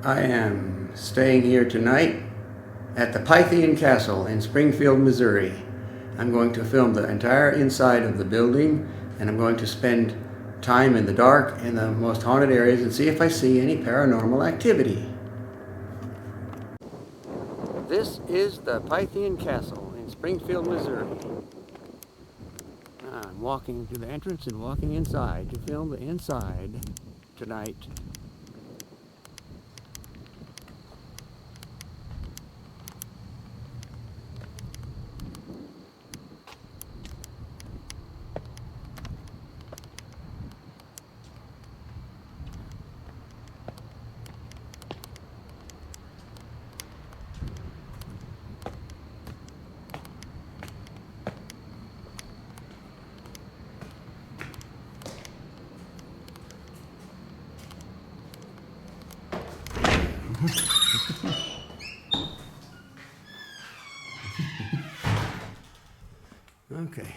I am staying here tonight at the Pythian Castle in Springfield, Missouri. I'm going to film the entire inside of the building, and I'm going to spend time in the dark in the most haunted areas and see if I see any paranormal activity. This is the Pythian Castle in Springfield, Missouri. I'm walking to the entrance and walking inside to film the inside tonight. Okay,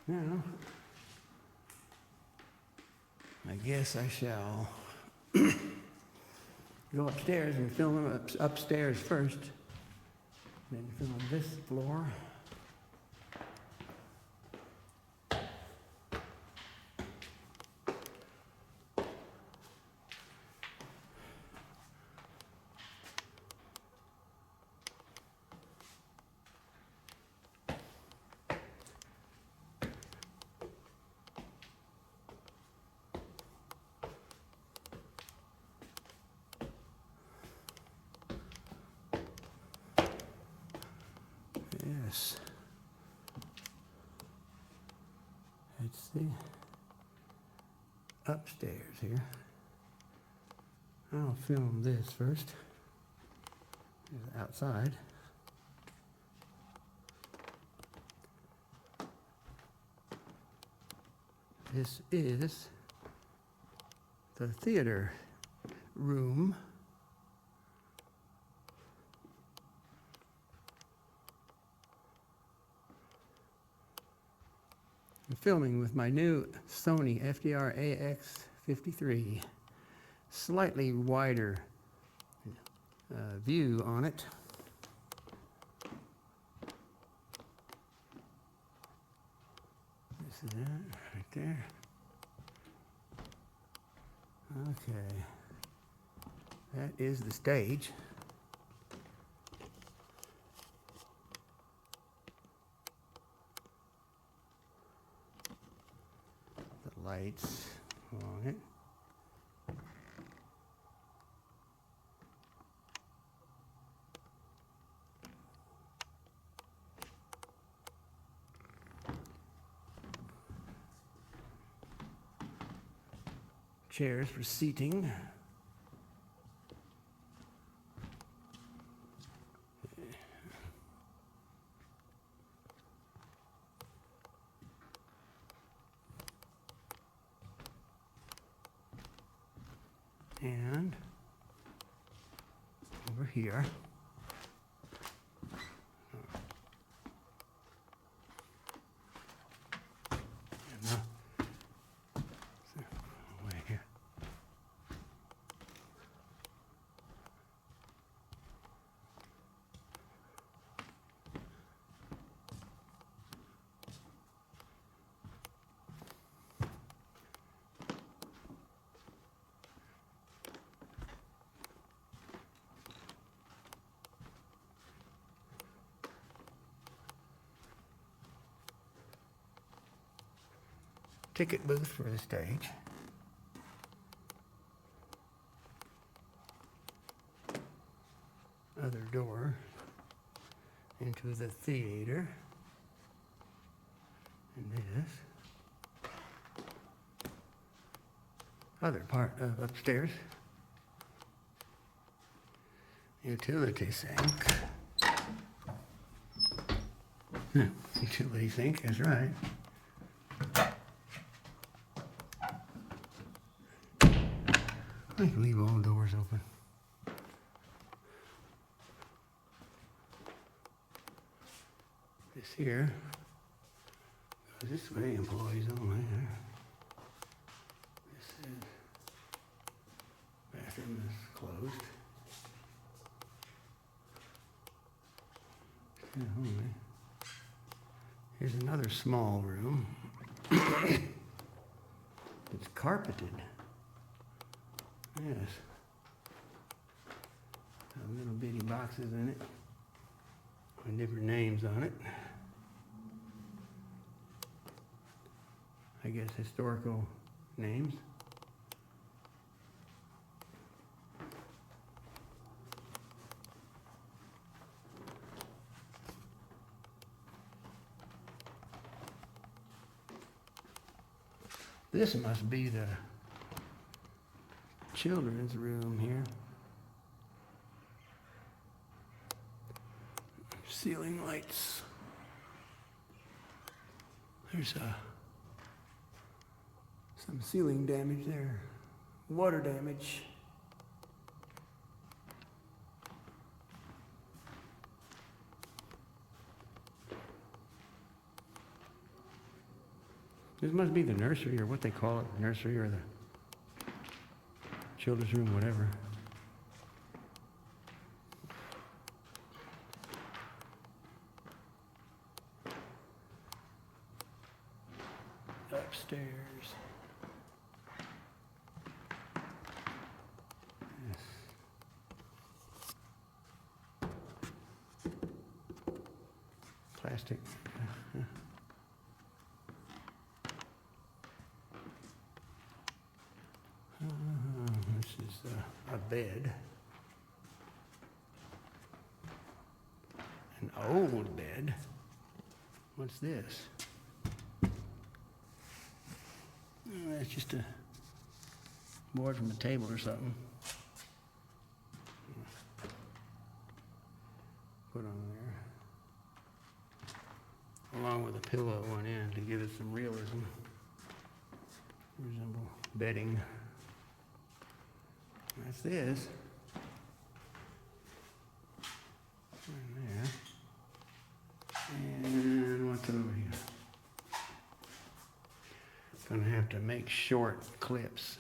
now I guess I shall go upstairs and film upstairs first, then film this floor. Yes, it's the upstairs here. I'll film this first. It's outside. This is the theater room. I'm filming with my new Sony FDR AX53. Slightly wider view on it. This is that right there. Okay. That is the stage. Lights along it. Chairs for seating. And over here, way here. Ticket booth for the stage. Other door into the theater. And this other part of upstairs. Utility sink. Utility sink is right. I can leave all doors open. This here goes this way, employees only. This is bathroom room is closed. Yeah, only. Here's another small room. It's carpeted. Yes. Little bitty boxes in it with different names on it. I guess historical names. This must be the children's room here. Ceiling lights. There's some ceiling damage there. Water damage. This must be the nursery or what they call it, nursery or the children's room, whatever. Upstairs. Yes. Plastic. This is a bed. An old bed. What's this? Oh, that's just a board from a table or something. Put on there. Along with a pillow at one end to give it some realism. Resemble bedding. That's this. In there. And what's over here? Gonna have to make short clips.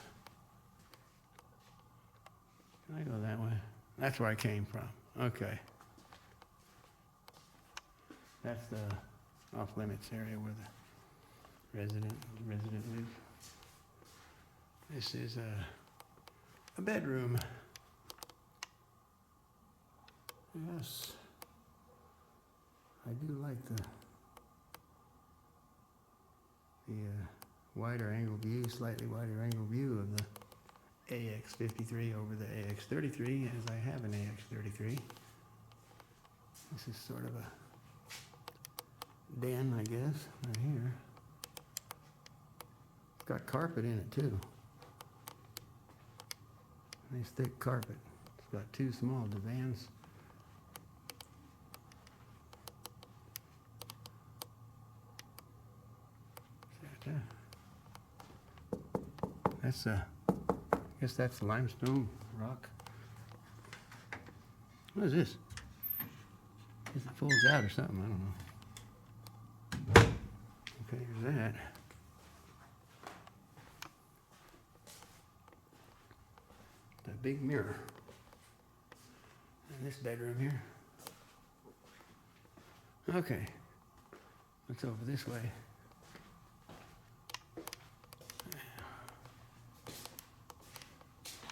Can I go that way? That's where I came from. Okay. That's the off-limits area where the resident lives. This is a bedroom. Yes. I do like the wider angle view, slightly wider angle view of the AX53 over the AX33, as I have an AX33. This is sort of a den, I guess, right here. It's got carpet in it too. Nice thick carpet. It's got two small divans. That's I guess that's limestone rock. What is this? I guess it folds out or something, I don't know. Okay, here's that. The big mirror. And this bedroom here. Okay. What's over this way?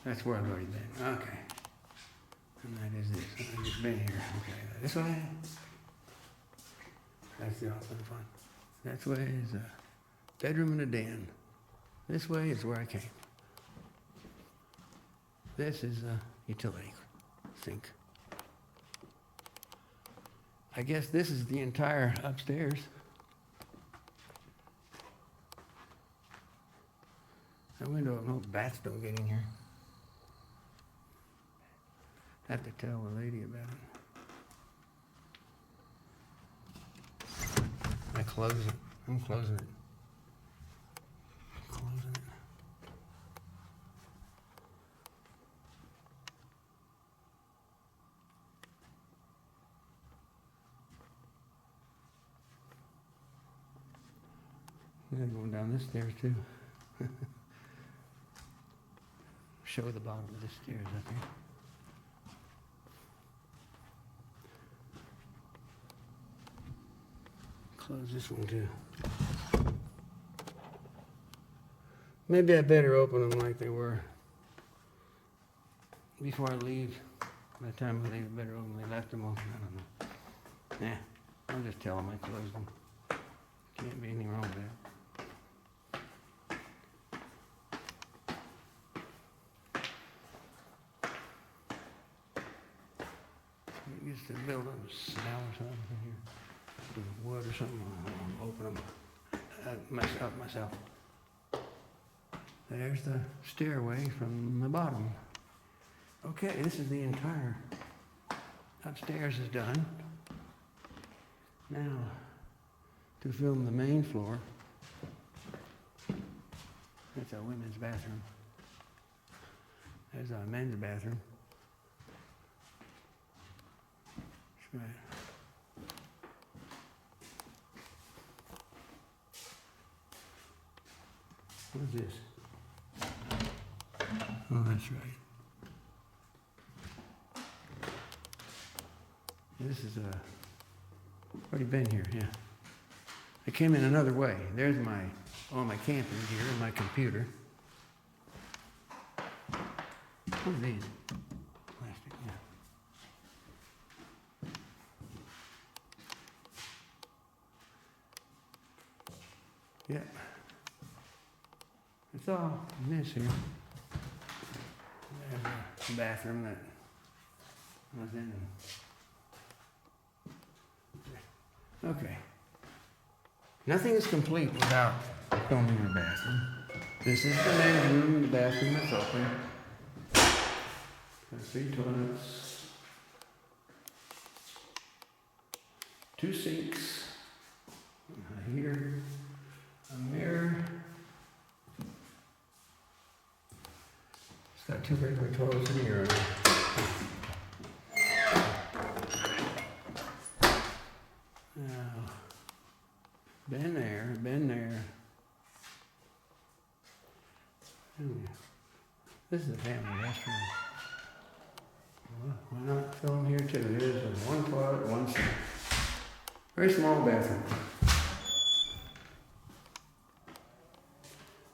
That's where I've already been. Okay. And that is this. I've just been here. Okay. This way. That's the awesome fun. That way is a bedroom and a den. This way is where I came. This is a utility sink. I guess this is the entire upstairs. That window, no bats don't get in here. Have to tell the lady about it. I close it. I'm closing it. Closing it. Yeah, going down this stairs too. show the bottom of the stairs up here. Close this one too. Maybe I better open them like they were before I leave. By the time I leave, I better open them. They left them open. I don't know. Nah, I'll just tell them I closed them. Can't be anything wrong with that. Used to build a cell or something here, with wood or something. I'll open them myself. There's the stairway from the bottom. Okay, this is the entire upstairs is done. Now, to film the main floor, that's our women's bathroom. There's our men's bathroom. Right. What's this? Oh, that's right. This is already been here, yeah. I came in another way. There's all my camping gear and my computer. What are these? Plastic, yeah. Yeah. It's all in this here. There's a bathroom that I was in. Okay. Nothing is complete without filming the bathroom. This is the men's room, the bathroom that's open. Got 3 toilets. 2 sinks. Here. A mirror. It's got 2 regular toilets in here. Now, been there. This is the family restroom. Well, why not film here too? There's 1 toilet, 1 sink. Very small bathroom.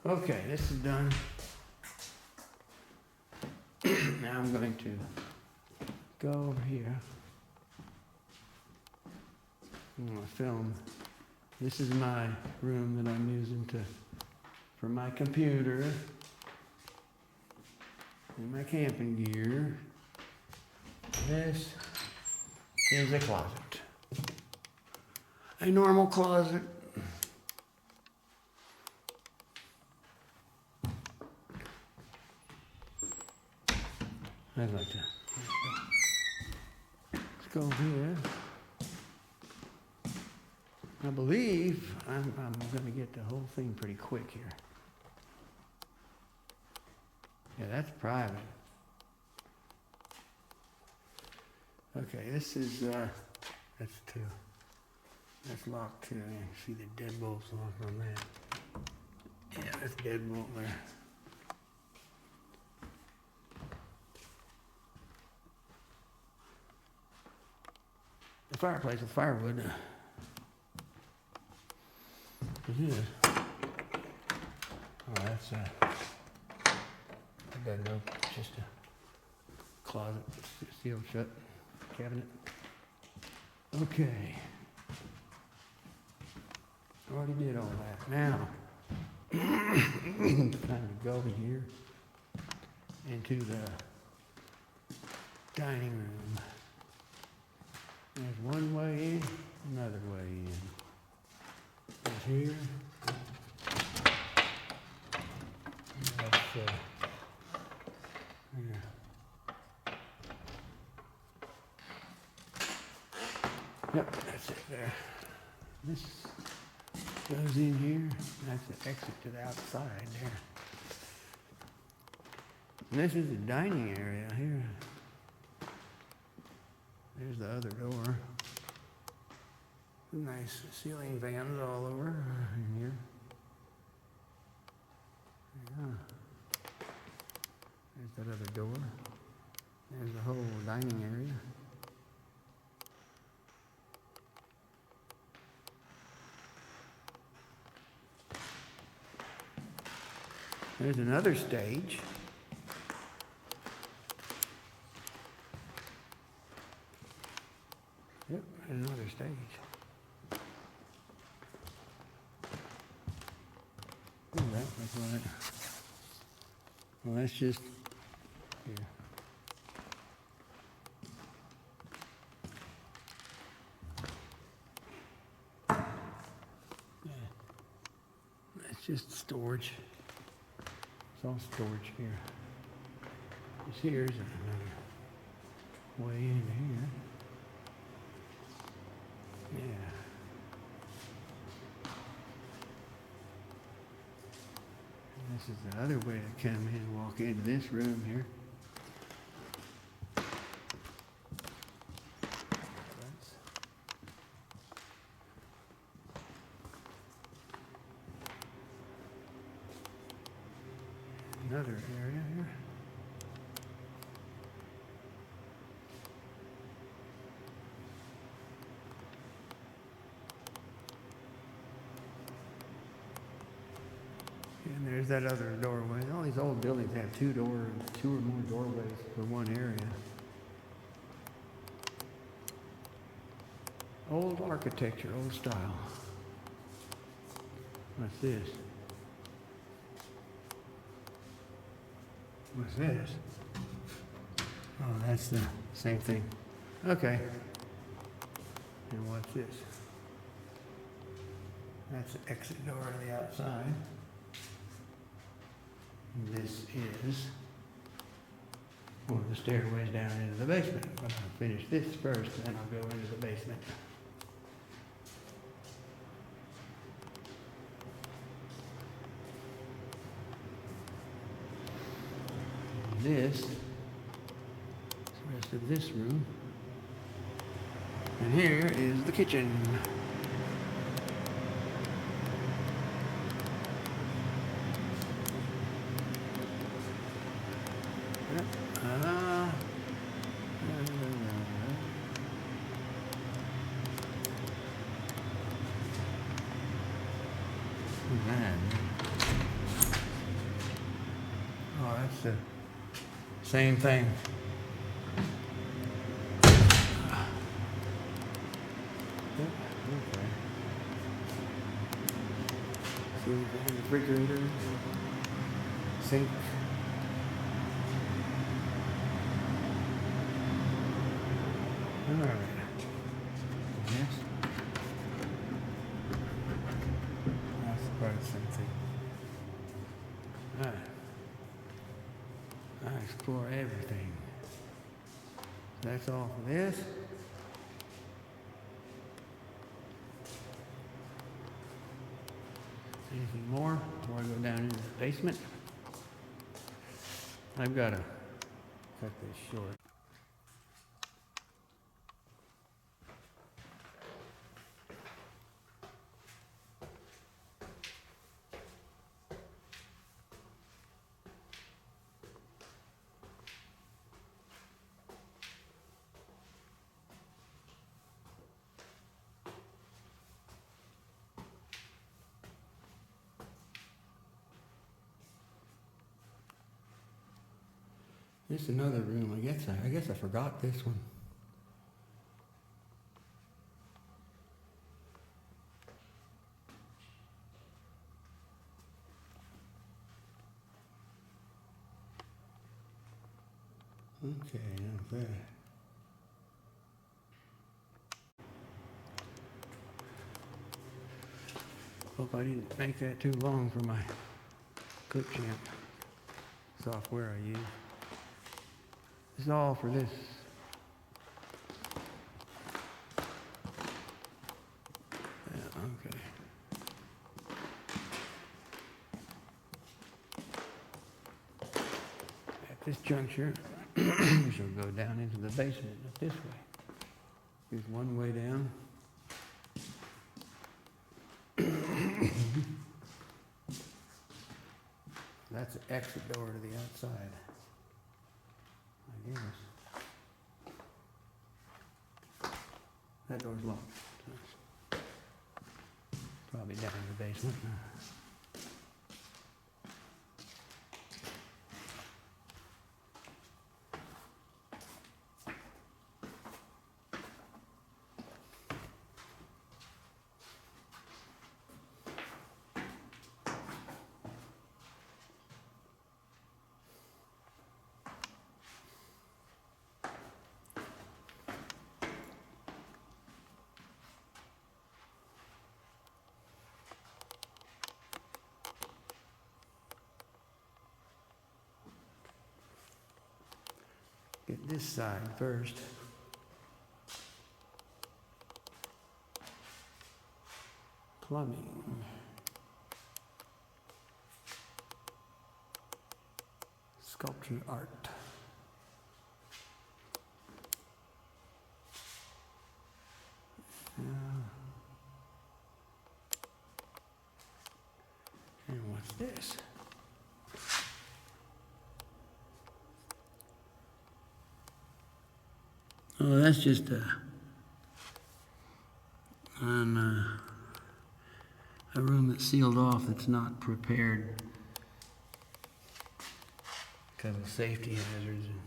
Okay, this is done. Now I'm going to go over here. I'm going to film. This is my room that I'm using for my computer and my camping gear. This is a closet. A normal closet. I'd like to. Let's go here. I believe I'm going to get the whole thing pretty quick here. Yeah, that's private. Okay, this is, that's 2. That's locked too. You can see the deadbolts locked on that. Yeah, that's deadbolt there. The fireplace with firewood. It is. Oh, that's I got no, just a closet, sealed shut, cabinet. Okay. Already did all that. Now, time to go in here into the dining room. There's one way in, another way in. There's here. That's here. Yep, that's it there. This goes in here. That's the exit to the outside there. And this is the dining area here. There's the other door. Nice ceiling fans all over in here. Yeah. There's that other door. There's the whole dining area. There's another stage. Yep, there's another stage. Look at that, that's right. Well, that's just here. Yeah. That's just storage. It's all storage here. Here's another way into here. Yeah. And this is the other way to come in and walk into this room here. Another area here. And there's that other doorway. All these old buildings have two or more doorways for one area. Old architecture, old style. What's this? What's this? Oh, that's the same thing. Okay. And what's this? That's the exit door to the outside. And this is one of the stairways down into the basement. But I'll finish this first, then I'll go into the basement. This is the rest of this room. And here is the kitchen. Oh, that's the same thing. Okay. See the refrigerator, sink. All right. Yes. That's quite the same thing. All right. I explore everything. That's all for this. Anything more before I go down into the basement? I've got to cut this short. This is another room. I guess I forgot this one. Okay, now there. Hope I didn't make that too long for my Clipchamp software I use. This is all for this. Yeah, okay. At this juncture, we shall go down into the basement this way. Here's one way down. That's the exit door to the outside. that door's locked. Probably down in the basement. Get this side first. Plumbing. Sculpture art. And what's this? Oh, that's just a room that's sealed off that's not prepared because of safety hazards and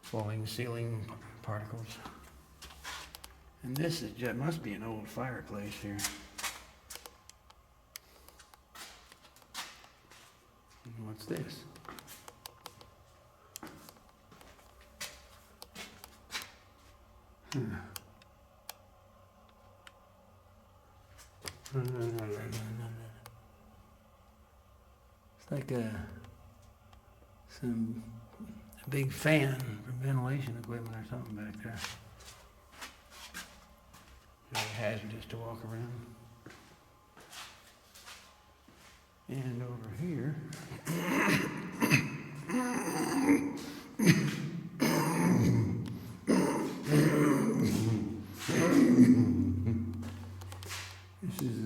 falling ceiling particles. And this is just, must be an old fireplace here. And what's this? It's like a big fan for ventilation equipment or something back there. Very hazardous to walk around. And over here, this is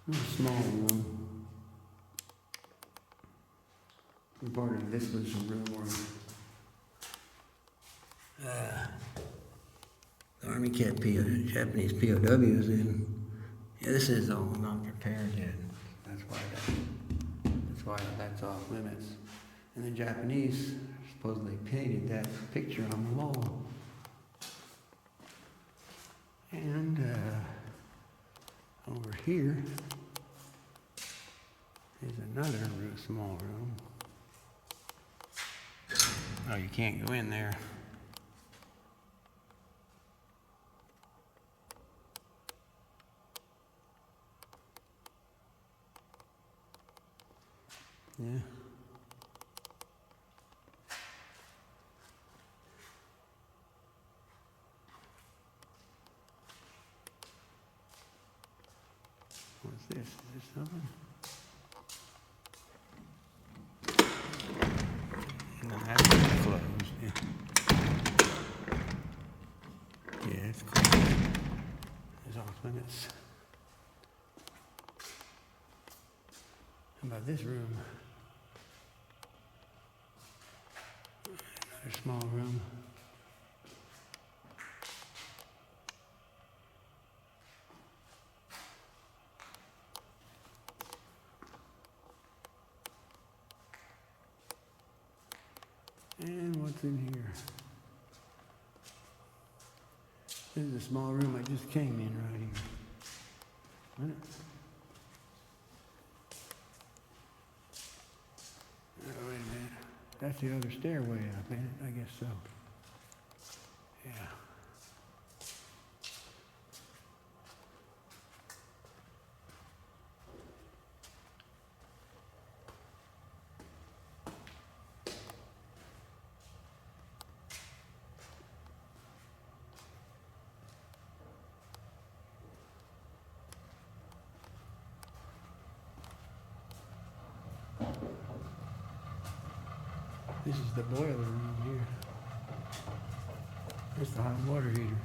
a small room. Part of this was a room where the Army kept Japanese POWs in. Yeah, this is all not prepared yet. That's why that's off limits. And the Japanese supposedly painted that picture on the wall. And over here is another small room. Oh, you can't go in there. Yeah. What's this? Is this something? No, that's closed. Yeah. Yeah, it's closed. It's off limits. How about this room? Another small room. And what's in here? This is a small room I just came in right here. Right? Oh, wait a minute. That's the other stairway up in it, I guess so. Yeah. This is the boiler room here. That's the hot water heater.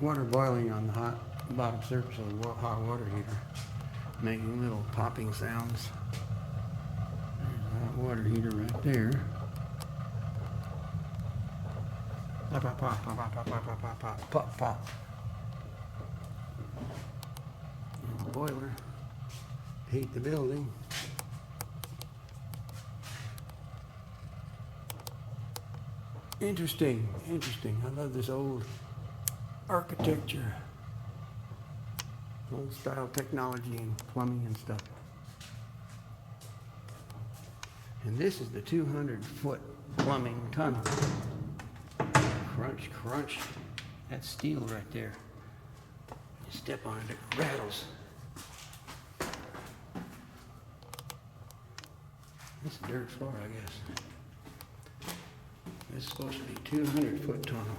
water boiling on the hot bottom surface of the hot water heater, making little popping sounds. There's a hot water heater right there. Pop, pop, pop, pop, pop, pop, pop, pop, pop, pop, pop. And the boiler, heat the building. Interesting, interesting. I love this old architecture, old style technology and plumbing and stuff. And this is the 200-foot plumbing tunnel. Crunch, crunch. That's steel right there. You step on it, it rattles. This is dirt floor, I guess. This is supposed to be 200-foot tunnel.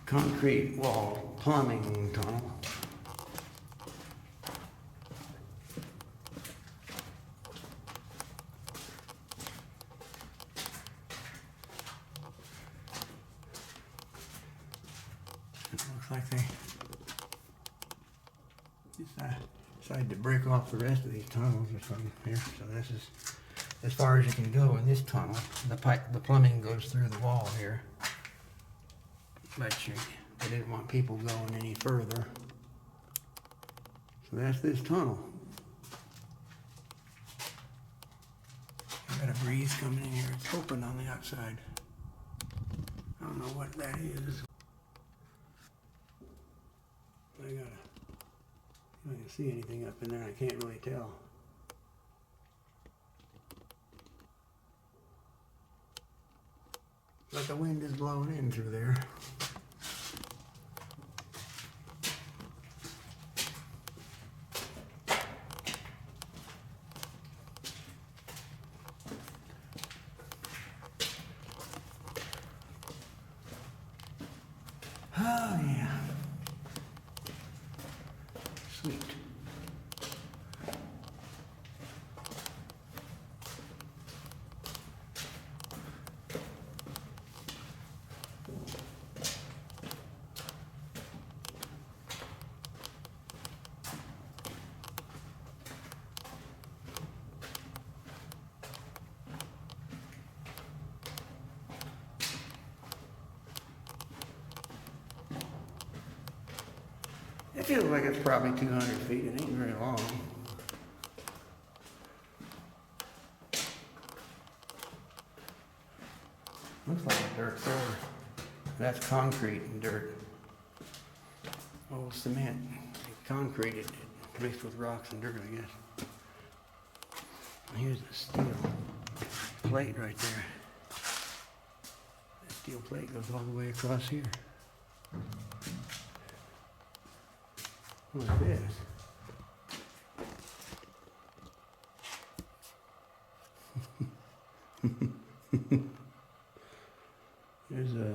Concrete wall plumbing tunnel. It looks like they decided to break off the rest of these tunnels or something here. So this is as far as you can go in this tunnel. The plumbing goes through the wall here. But they didn't want people going any further. So that's this tunnel. Got a breeze coming in here. It's open on the outside. I don't know what that is. I can see anything up in there. I can't really tell. But the wind is blowing in through there. Oh yeah. Sweet. It feels like it's probably 200 feet. It ain't very long. Looks like a dirt floor. That's concrete and dirt. Old cement. Concreted it, mixed with rocks and dirt, I guess. Here's a steel plate right there. That steel plate goes all the way across here. What's this? There's a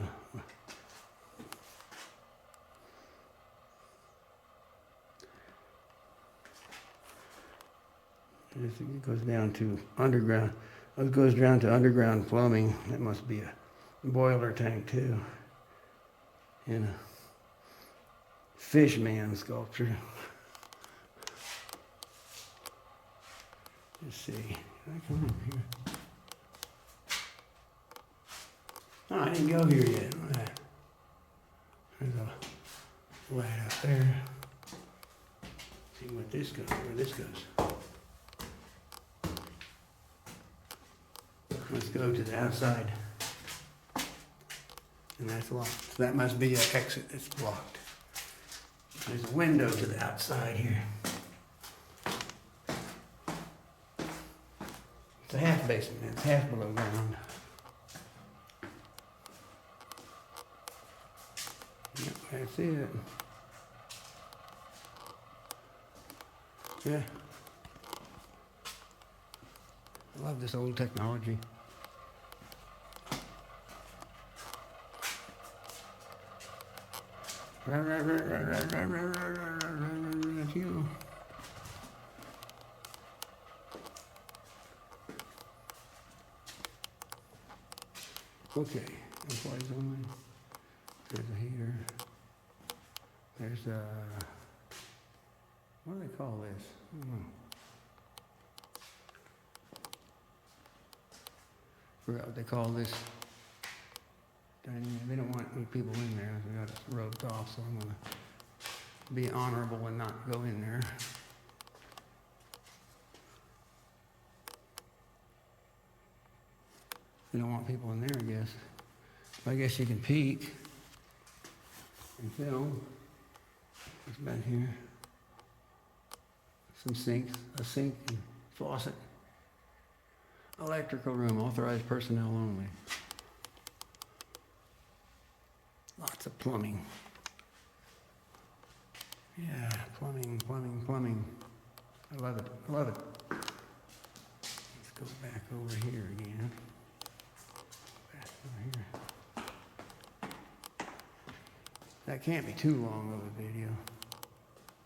it goes down to underground. It goes down to underground plumbing. That must be a boiler tank too. And a fish man sculpture. Let's see. Can I come over here? Oh, I didn't go here yet. There's a light up there. See what this goes, where this goes. Let's go to the outside. And that's locked. So that must be an exit that's blocked. There's a window to the outside here. It's a half basement. It's half below ground. Yep, that's it. Yeah. I love this old technology. You. Okay, employees only. There's a heater. There's a, what do they call this? I don't know. Forgot what they call this. They don't want any people in there. We got it roped off, so I'm gonna be honorable and not go in there. They don't want people in there, I guess. I guess you can peek and film. It's back here. Some sinks, a sink and faucet. Electrical room, authorized personnel only. Lots of plumbing. Yeah, plumbing. I love it. Let's go back over here again. Back over here. That can't be too long of a video.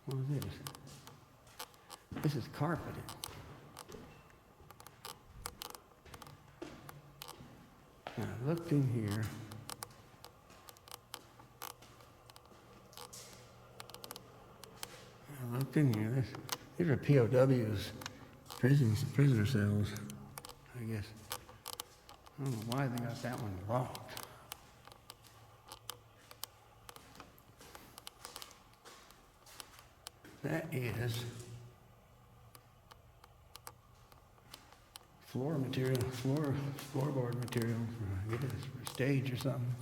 What is this? This is carpeted. Now, I looked in here. These are POWs, prisoner cells, I guess. I don't know why they got that one locked. That is floor material, floorboard material for, I guess, for a stage or something.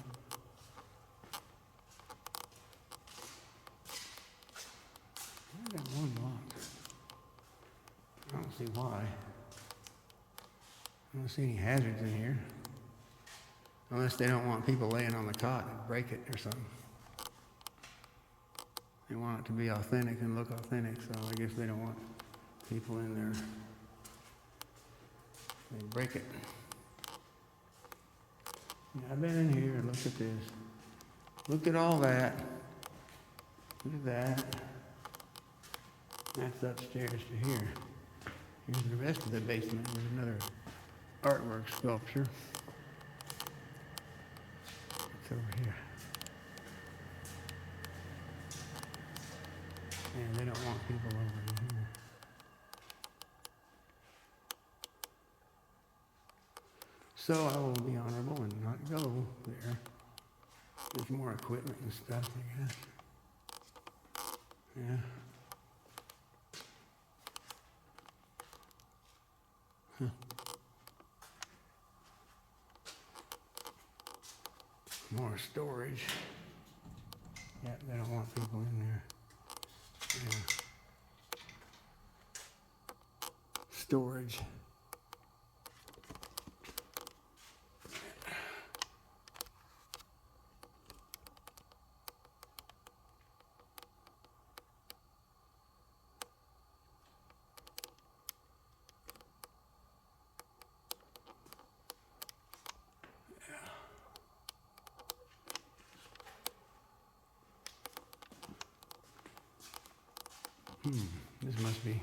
I got one locked. I don't see why. I don't see any hazards in here. Unless they don't want people laying on the cot and break it or something. They want it to be authentic and look authentic, so I guess they don't want people in there. They break it. Yeah, I've been in here and looked at this. Looked at all that. Look at that. That's upstairs to here. Here's the rest of the basement. There's another artwork sculpture. It's over here. And they don't want people over in here. So I will be honorable and not go there. There's more equipment and stuff, I guess. Yeah. Huh. More storage. Yeah, they don't want people in there. Yeah. Storage. This must be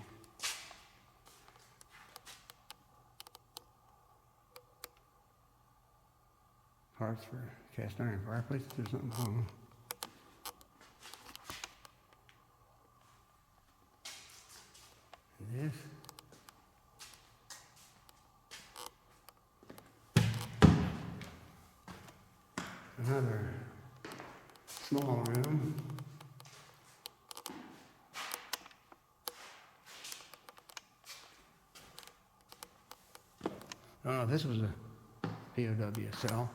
parts for cast iron fireplaces or something. I don't know. And this. Another small room. Oh, this was a POW cell.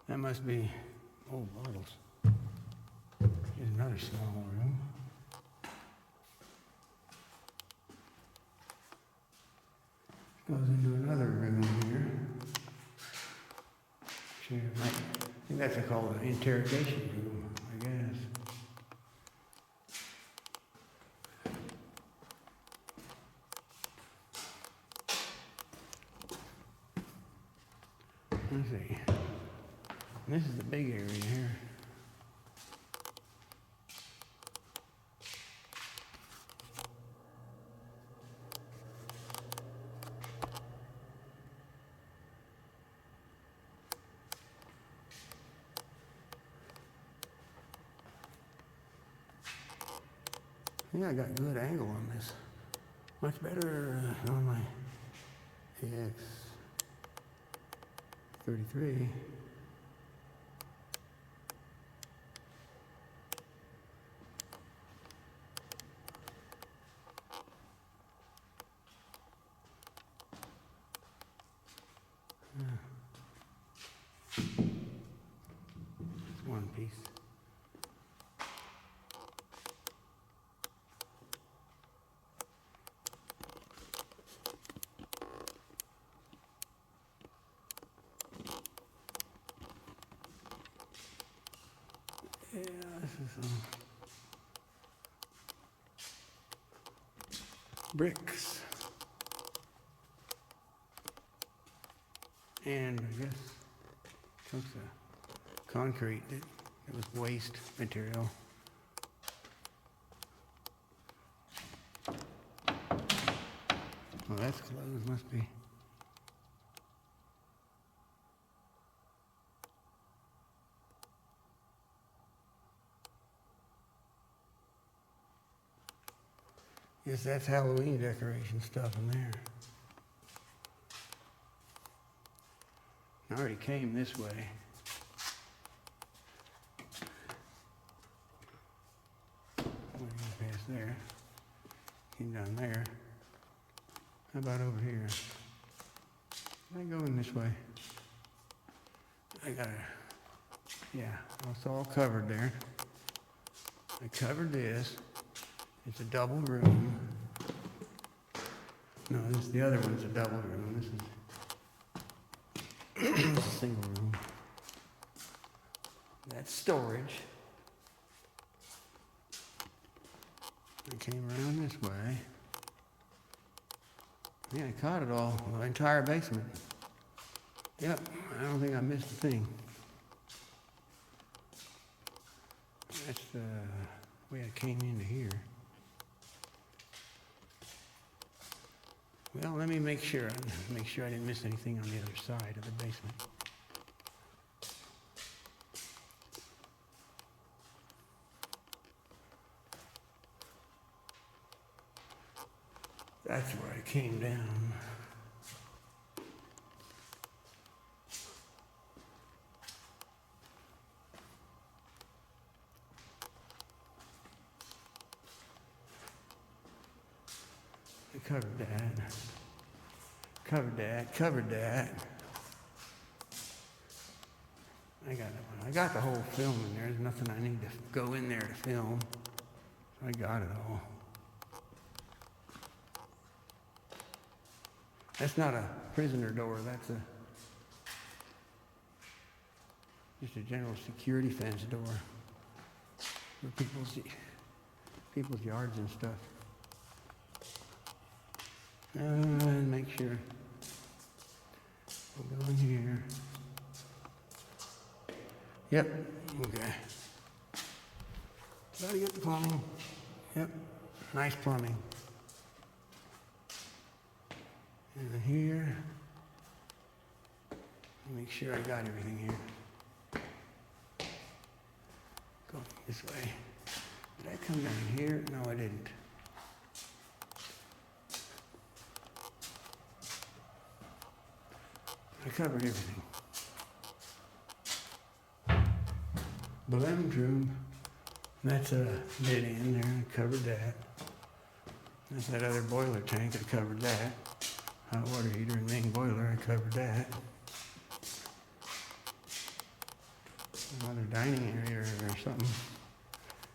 That must be old bottles. Here's another small room. Goes into another room here. I think that's called an interrogation room, I guess. Let's see. This is the big area here. Yeah, I got a good angle on this. Much better on my AX33. It's one piece. Yeah, this is some bricks. And I guess chunks of concrete that was waste material. Well, that's closed, must be. Yes, that's Halloween decoration stuff in there. I already came this way. Went past there. Came down there. How about over here? I go in this way. Yeah, it's all covered there. I covered this. It's a double room. No, the other one's a double room. This is a single room. That's storage. I came around this way. Yeah, I caught it all, the entire basement. Yep, I don't think I missed a thing. That's the way I came into here. Well, let me make sure I didn't miss anything on the other side of the basement. That's where I came down. I covered that. Covered that. I got the whole film in there. There's nothing I need to go in there to film. So I got it all. That's not a prisoner door. That's just a general security fence door for people's yards and stuff. And make sure we'll go in here. Yep, okay. Gotta get the plumbing. Yep, nice plumbing. And then here, make sure I got everything here. Go this way. Did I come down here? No, I didn't. I covered everything. balloon room. That's a bit in there. I covered that. That's that other boiler tank. I covered that. Hot water heater and main boiler. I covered that. Another dining area or something.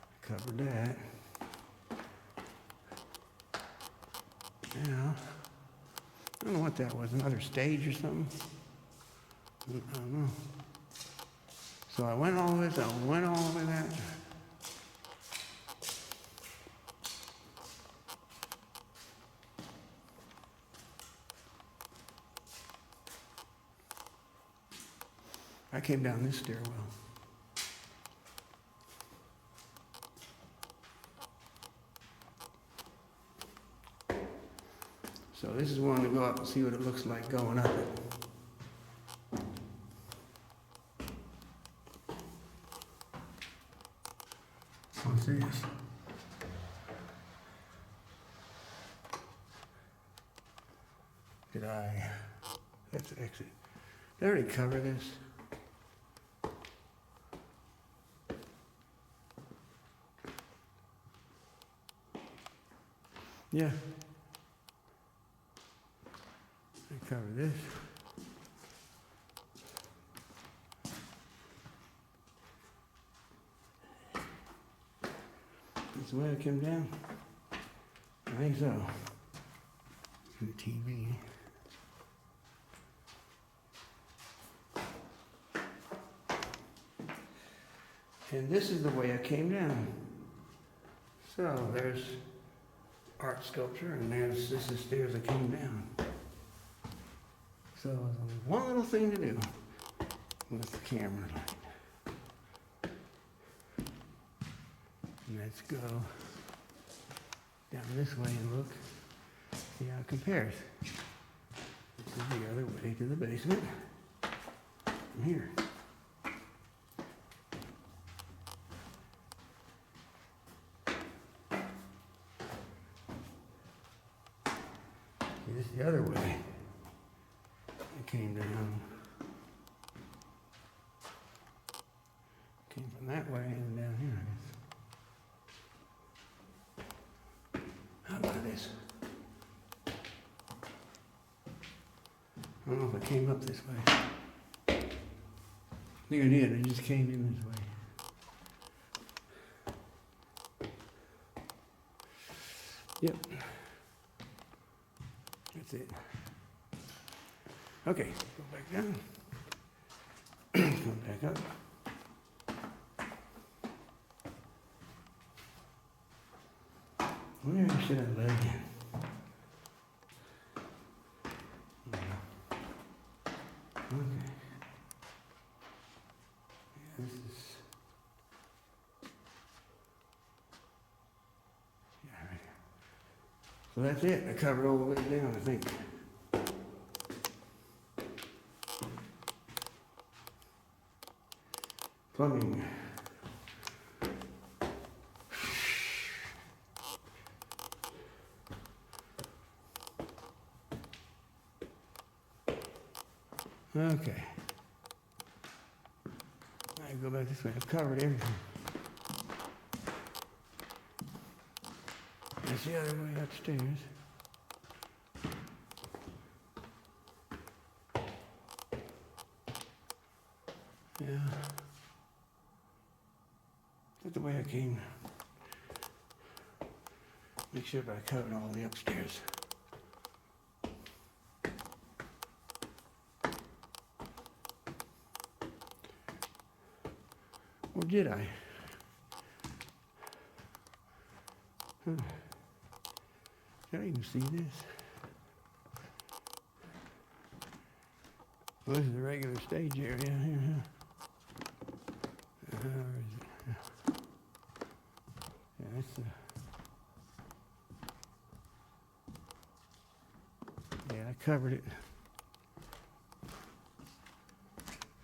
I covered that. Yeah. I don't know what that was. Another stage or something. I don't know. So I went all this. I went all over that. I came down this stairwell. So this is one to go up and see what it looks like going up it. What's this? That's the exit. Did I already cover this? Yeah. I cover this. That's the way I came down. I think so. The TV. And this is the way I came down. So there's art sculpture, and this is the stairs I came down. So there's only one little thing to do with the camera light. And let's go down this way and look, see how it compares. This is the other way to the basement from here. See, this is the other way. It came down. Came from that way and down here, I guess. How about this? I don't know if I came up this way. I think I did. I just came in this way. Yep. That's it. Okay, go back down. Come back up. Where should I lay? Okay. Yeah, this is. Yeah, right here. So that's it. I covered all the way down, I think. Plumbing. Okay. I go back this way. I've covered everything. That's the other way upstairs. Yeah. That's the way I came. Make sure I covered all the upstairs. Or did I? Huh. Did I even see this? Well, this is the regular stage area here. Where is it? Yeah, that's the. Yeah, I covered it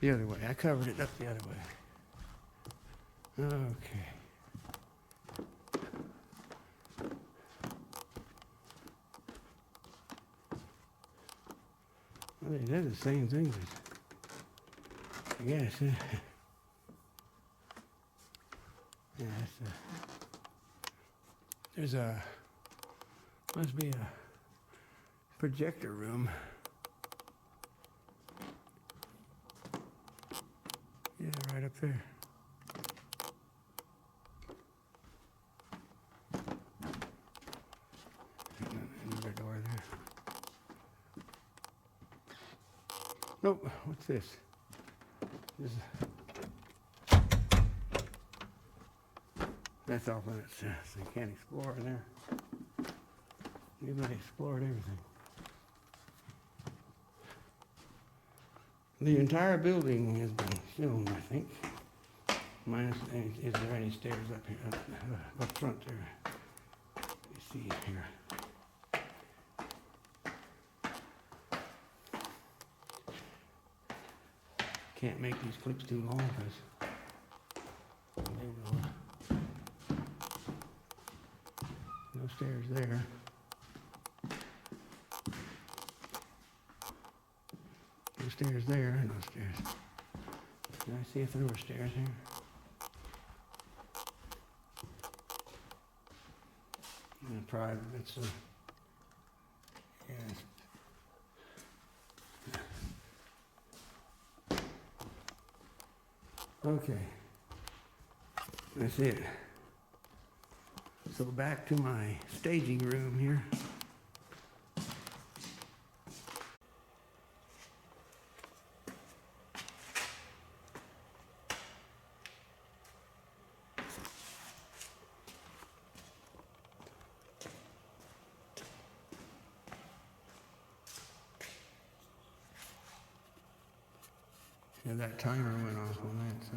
the other way. I covered it up the other way. Okay. Well, they're the same thing, but I guess. There's must be a projector room. Yeah, right up there. Another door there. Nope, what's this? That's off limits, so you can't explore in there. Anybody explored everything. The entire building has been filmed, I think. Minus, is there any stairs up here, up front there? Let me see here. Can't make these clips too long because they will. No stairs there. No stairs there, no stairs. Did I see if there were stairs here? Private, it's yes. Okay, that's it. So back to my staging room here. Yeah, that timer went off on that, so.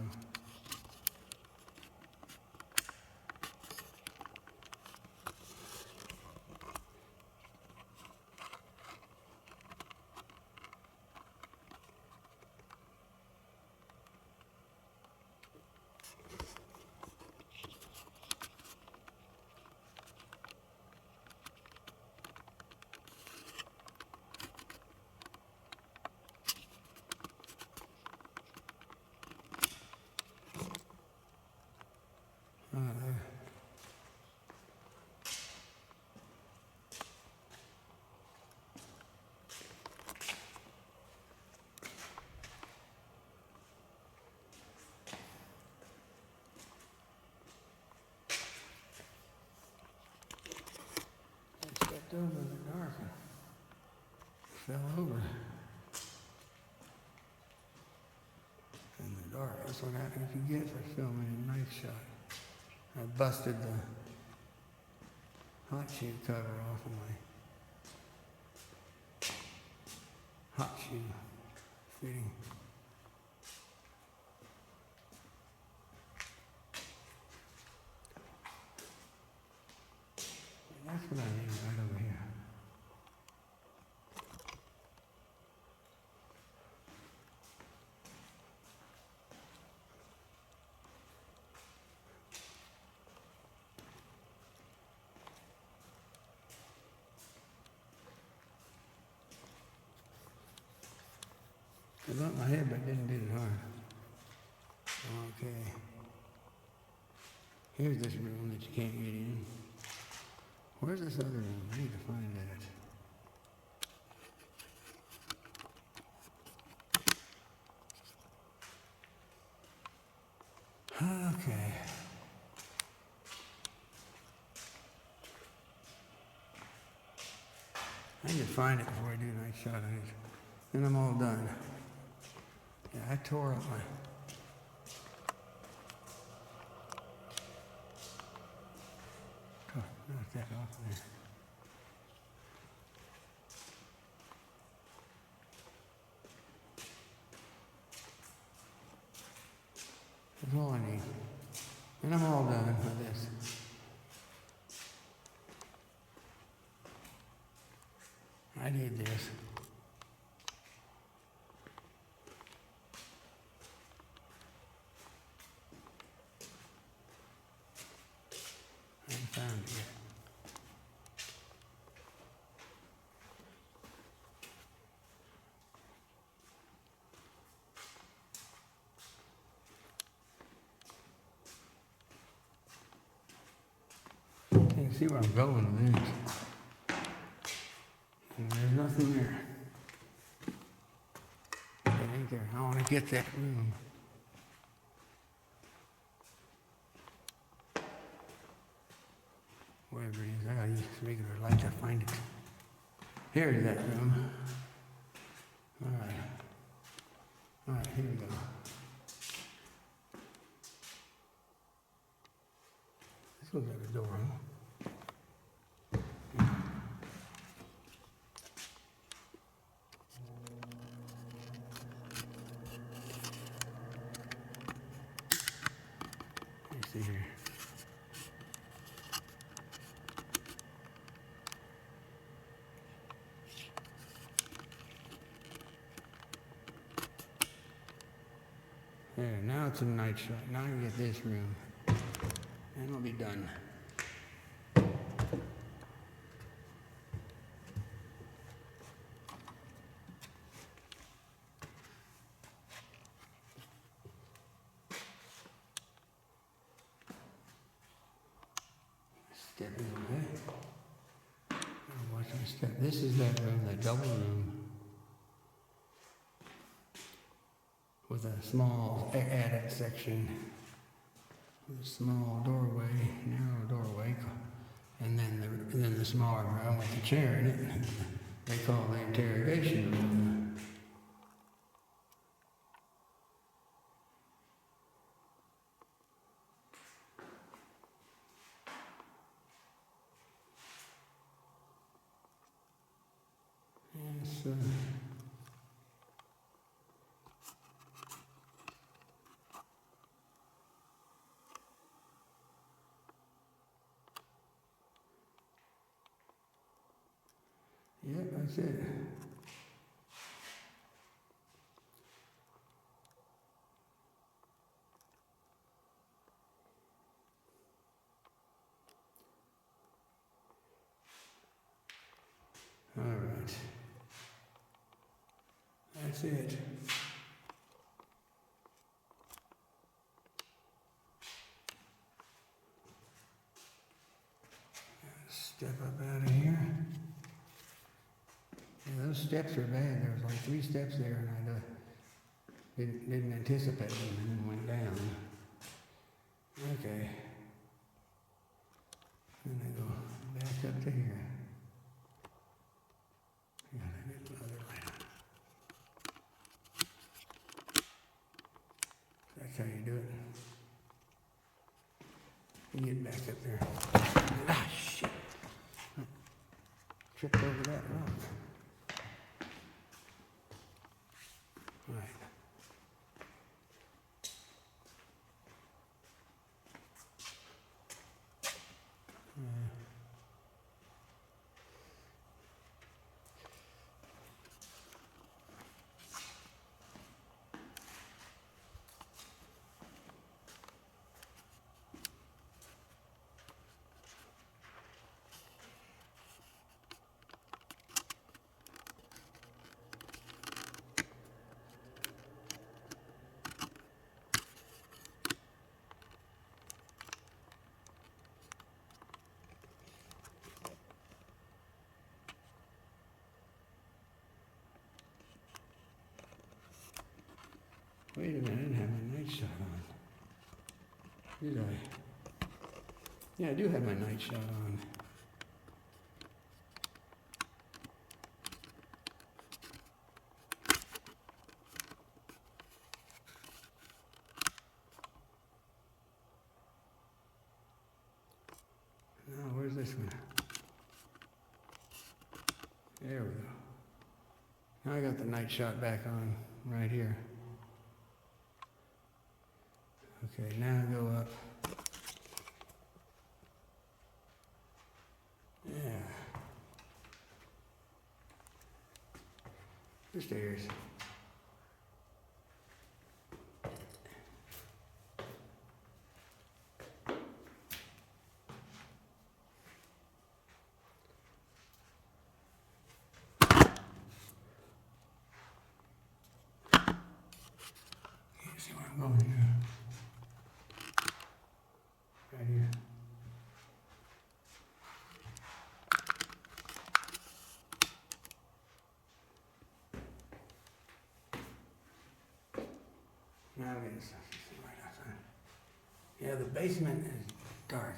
Stepped over the dark and fell over. In the dark, that's what happens if you get for filming a nightshot. I busted the hot shoe cover off of my hot shoe fitting. That's what I need right over here. I bumped my head, but it didn't do it hard. Okay. Here's this room that you can't get in. Where's this other room? I need to find that. Okay. I need to find it before I do a night shot on it. Then I'm all done. Yeah, I tore up my... Oh, knock that off there. That's all I need. And I'm all done with this. I need this. I haven't found it yet. can see where I'm going with this. And there's nothing there. It ain't there. I want to get that room. Wherever it is, I gotta use this regular light to find it. Here's that room. Alright. Alright, here we go. This looks like a door, huh? Let's see here. There, now it's a night shot. Now I can get this room. And we'll be done. Step in there. Watch me step. This is that room, that double room. With a small attic section, with a small doorway, narrow doorway, and then the smaller room with the chair in it. They call the interrogation room. Yes. Yep, that's it. All right. That's it. Step up out of here. Yeah, those steps are bad. There was like 3 steps there, and I didn't anticipate them, and then went down. Okay. And I go back up to here. Gotta get another light on. That's how you do it. You get back up there. Ah, shit. Tripped over that rock. Right. Wait a minute, I didn't have my nightshot on. Did I? Yeah, I do have my nightshot on. Now, where's this one? There we go. Now I got the nightshot back on right here. Okay, now go up. Yeah. The stairs. Can't see where I'm going here. Right here. Now I'm gonna see right outside. Yeah, the basement is dark.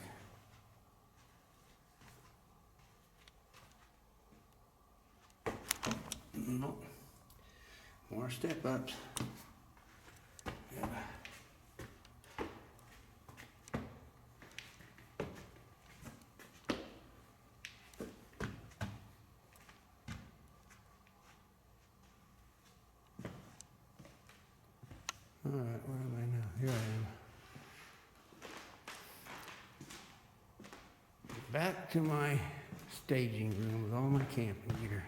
Nope. More step ups. Yeah. All right, where am I now? Here I am. Back to my staging room with all my camping gear.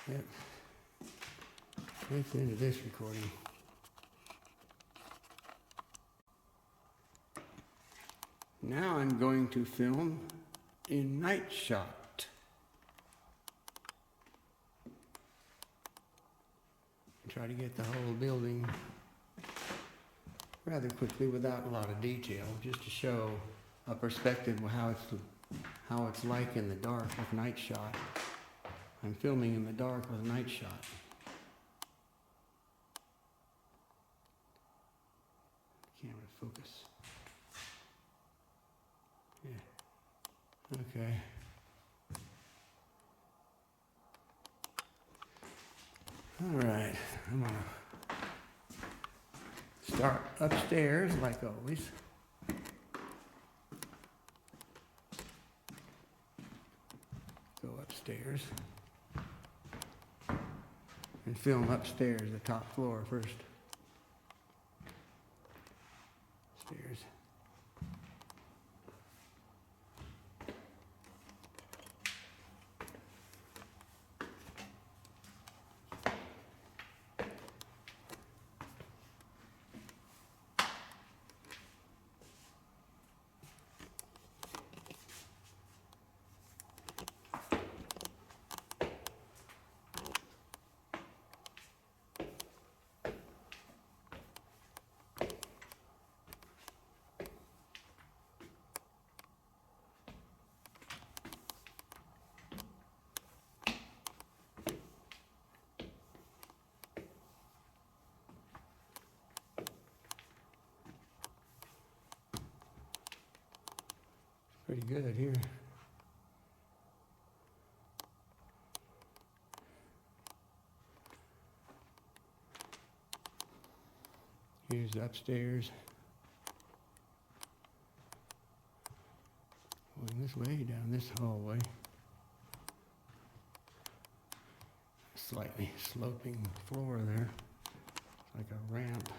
Yep. That's the end of this recording. Now I'm going to film in nightshot. Try to get the whole building rather quickly without a lot of detail, just to show a perspective of how it's like in the dark with nightshot. I'm filming in the dark with nightshot. Camera focus. Yeah. Okay. All right. I'm gonna start upstairs like always. Go upstairs and film upstairs, the top floor first. Stairs. Pretty good here. Here's upstairs. Going this way, down this hallway. Slightly sloping floor there. It's like a ramp.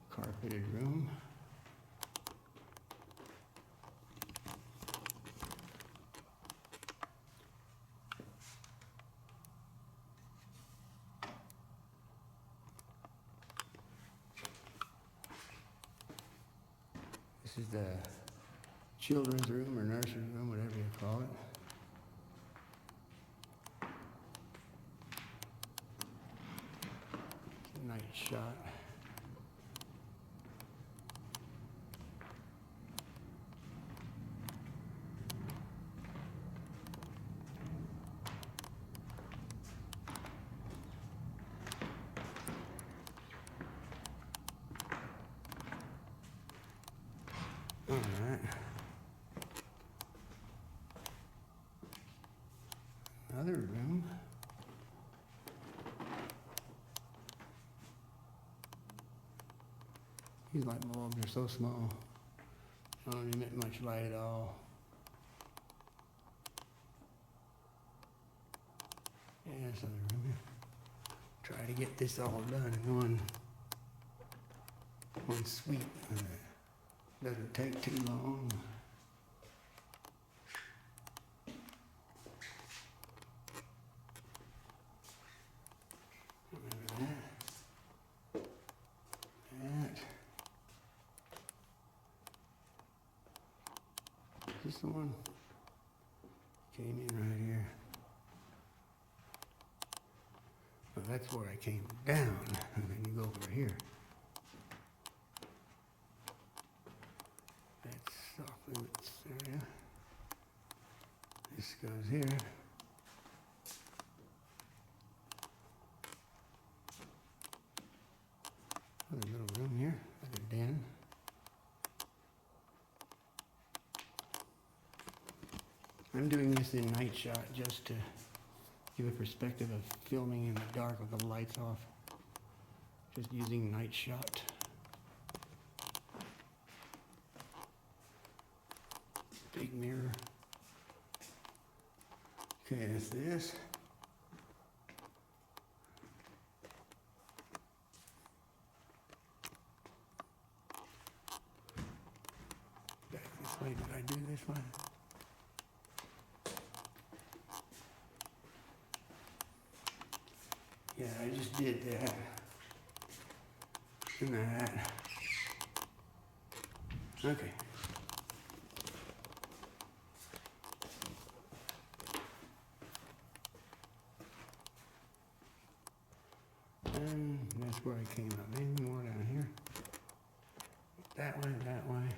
Carpeted room. This is the children's room or nursery room, whatever you call it. It's a night shot. All right. Another room. These light bulbs are so small. They don't emit much light at all. Yeah, that's another room here. Try to get this all done in one sweep. Doesn't take too long. this the one? Came in right here. Well, that's where I came down, and then you go over here. That's off limits area. This goes here. Another little room here, like a den. I'm doing this in nightshot just to give a perspective of filming in the dark with the lights off. Just using nightshot. Big mirror. Okay, that's this. Back this way. Did I do this one? Yeah, I just did that. And that. Okay. And that's where I came up. Any more down here? That way, that way.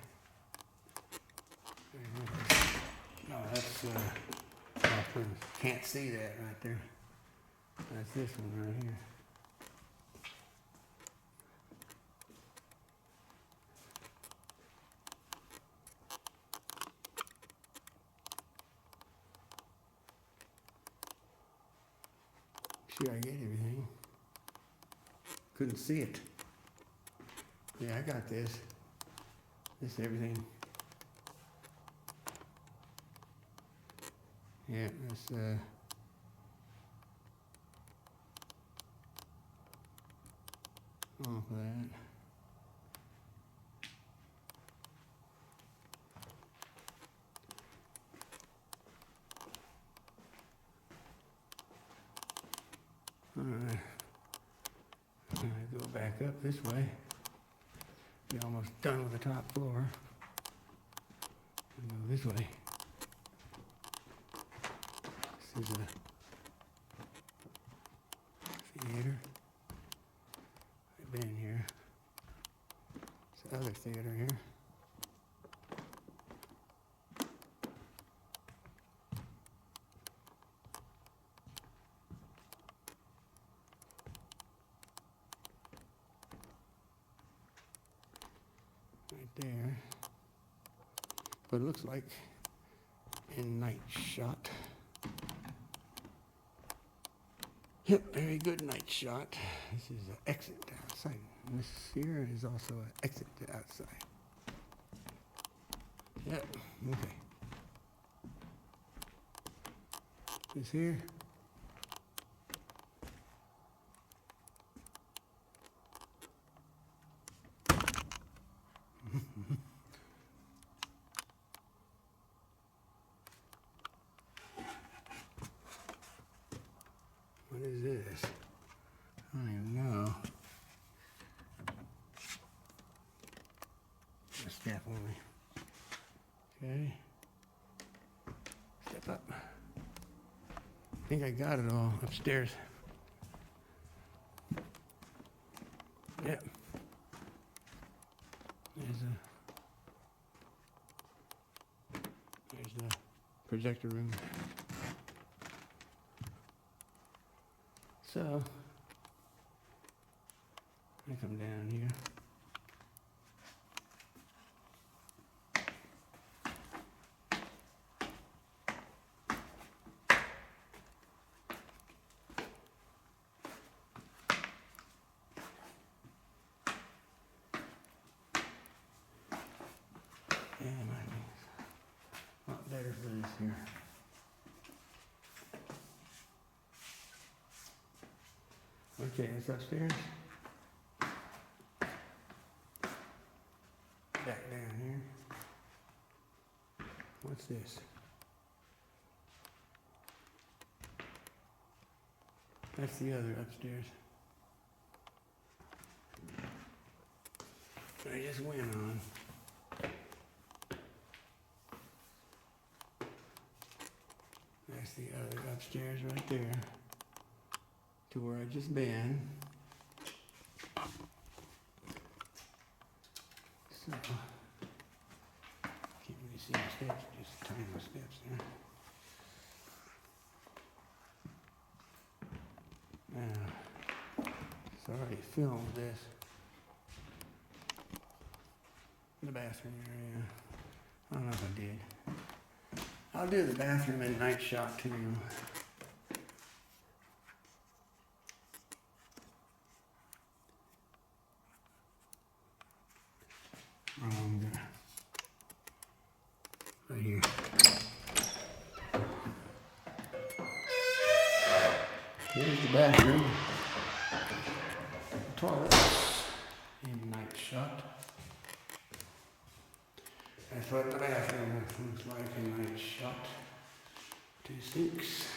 No, that's can't see that right there. That's this one right here. Sure I get everything. Couldn't see it. Yeah, I got this. This is everything. Yeah, that's all for that. All right. I'm gonna go back up this way. Be almost done with the top floor. And go this way. This is a theater. I've been here. It's another theater here. Right there. But it looks like in nightshot. Yep, very good nightshot. This is an exit to outside. And this here is also an exit to outside. Yep, okay. This here. What is this? I don't even know. A step only. Okay. Step up. I think I got it all upstairs. Yep. There's the projector room. So, I come down here. Yeah, it might be a lot better for this here. Okay, it's upstairs. Back down here. What's this? That's the other upstairs. I just went on. the other upstairs right there to where I just been. So, can't really see the steps, just tiny steps there. Now, so I already filmed this. The bathroom area. I don't know if I did. I'll do the bathroom and night shot too. Wrong. Right here. Here's the bathroom. Toilets and night shot. That's what the bathroom looks like in night shot. 2 sinks.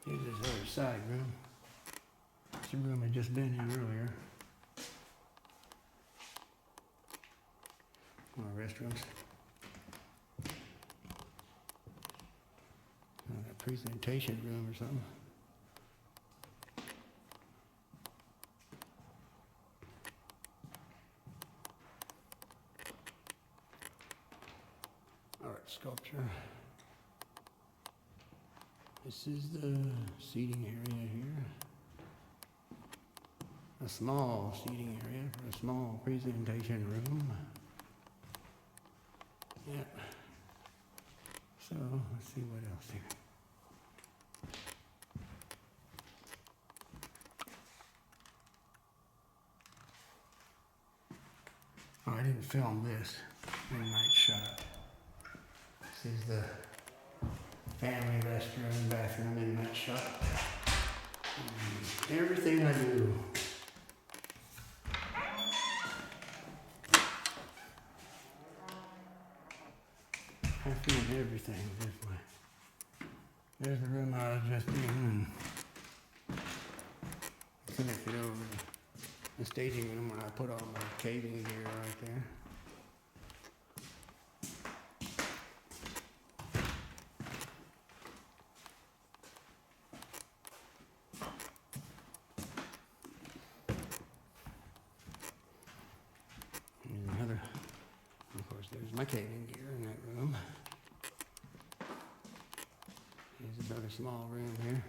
Here's this other side room. It's the room I'd just been in earlier. More restrooms. A presentation room or something. Art sculpture. This is the seating area here. A small seating area for a small presentation room. Yeah. So, let's see what else here. Oh, I didn't film this in night shot. This is the family restroom, bathroom in night shot. And everything I do. I film everything this way. There's the room I was just in. Connected over the staging room where I put all my caving gear right there. Here's another, of course there's my caving gear in that room. Here's another small room here.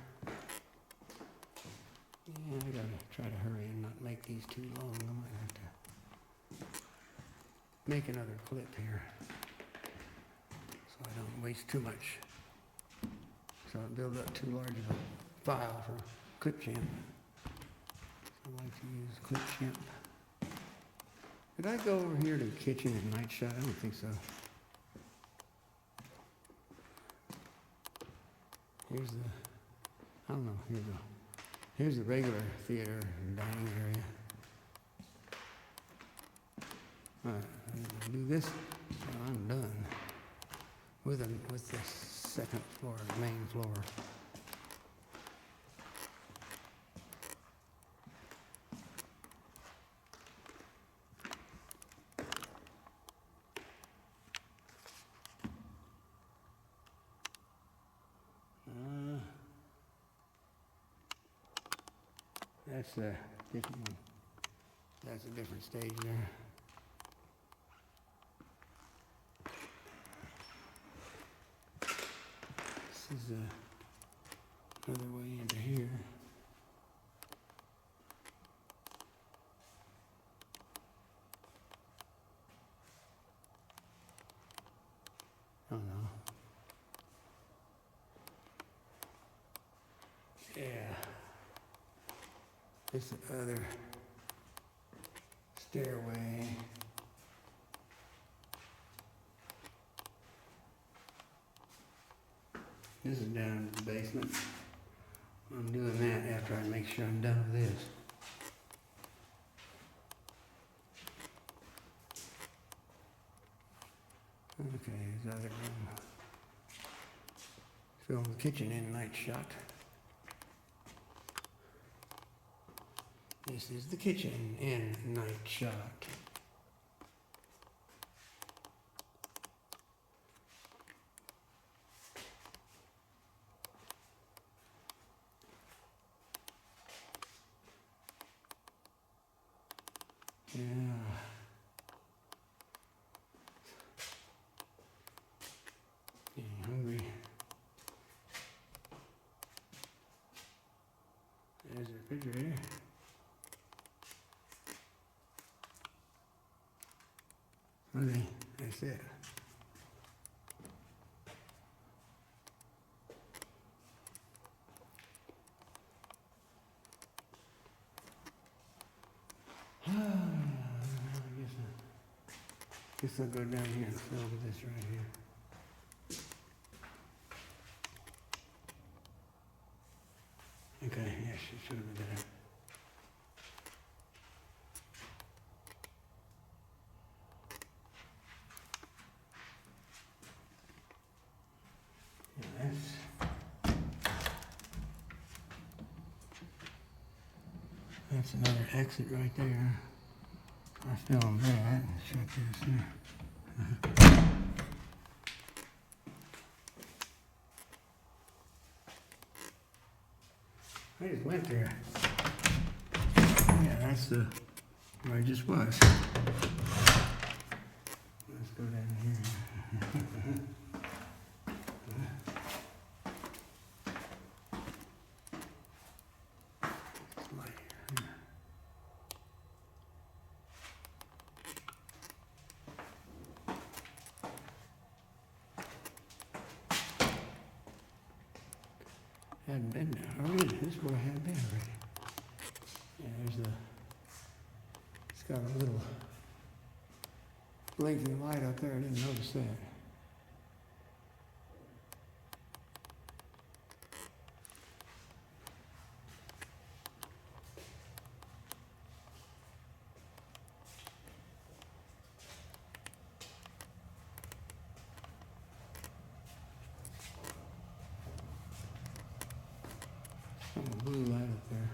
Yeah, I gotta try to hurry and not make these too long. I might have to make another clip here so I don't waste too much. So I don't build up too large of a file for Clipchamp. So I like to use Clipchamp. Did I go over here to the kitchen and night shot? I don't think so. Here's the, I don't know, here we go. Here's the regular theater and dining area. Alright, do this, so I'm done with the second floor, the main floor. That's a different one. That's a different stage there. This is another way into here. Oh no. Yeah. This other stairway. This is down to the basement. I'm doing that after I make sure I'm done with this. Okay, there's the other room. Film the kitchen in night shot. This is the kitchen in Nightshot. Yeah. Getting hungry. There's the refrigerator. Okay, that's it. Guess I'll go down here and fill with this right here. Okay, yes, it should have been there. That's another exit right there. I filmed that. Check this here. I just went there. Yeah, that's the where I just was. Let's go down here. Hadn't been there. Oh, yeah, this is where I had been already. Yeah, there's the. It's got a little blinking light up there. I didn't notice that. A blue light up there.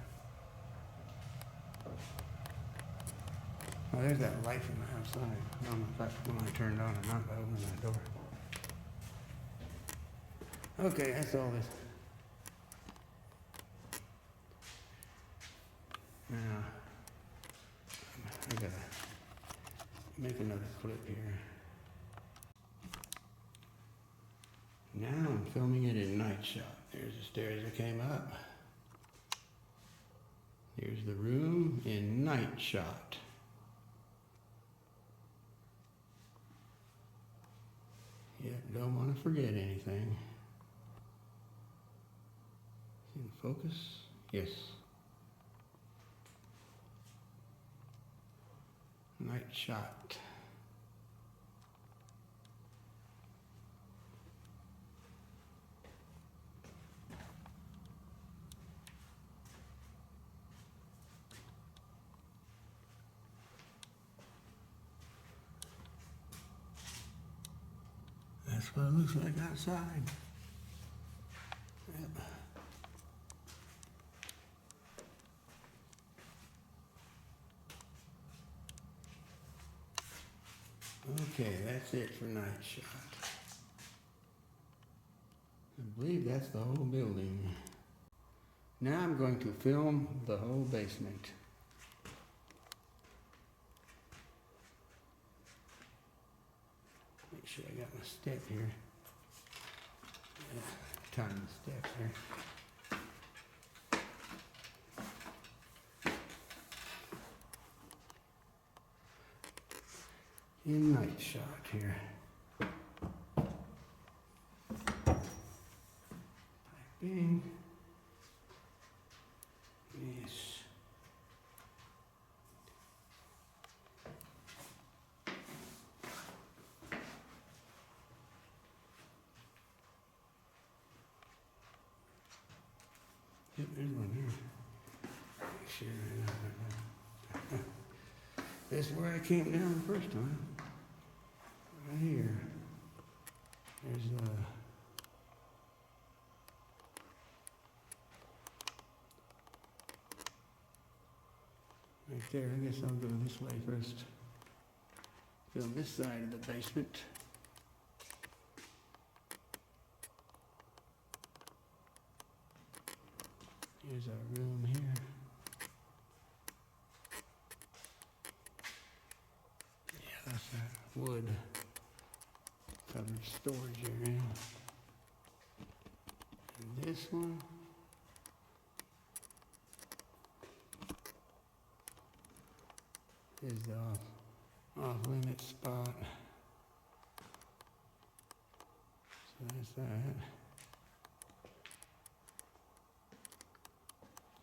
Oh, there's that light from the outside. I don't know if that's when I turned on or not by opening that door. Okay, that's all this. Now, I gotta make another clip here. Now I'm filming it in Nightshot. There's the stairs that came up. Here's the room in Nightshot. Yeah, don't want to forget anything. In focus? Yes. Nightshot. That's what it looks like outside. Yep. Okay, that's it for Nightshot. I believe that's the whole building. Now I'm going to film the whole basement. Make sure I got my step here. Time the steps here. In Nightshot here. Piping. Yes. Yep, there's one there. Make sure. This is where I came down the first time. Right here. There's right there. I guess I'll go this way first. Film this side of the basement. Here's our room here. Yeah, that's a wood covered storage area. And this one is the off-limit spot. So that's that.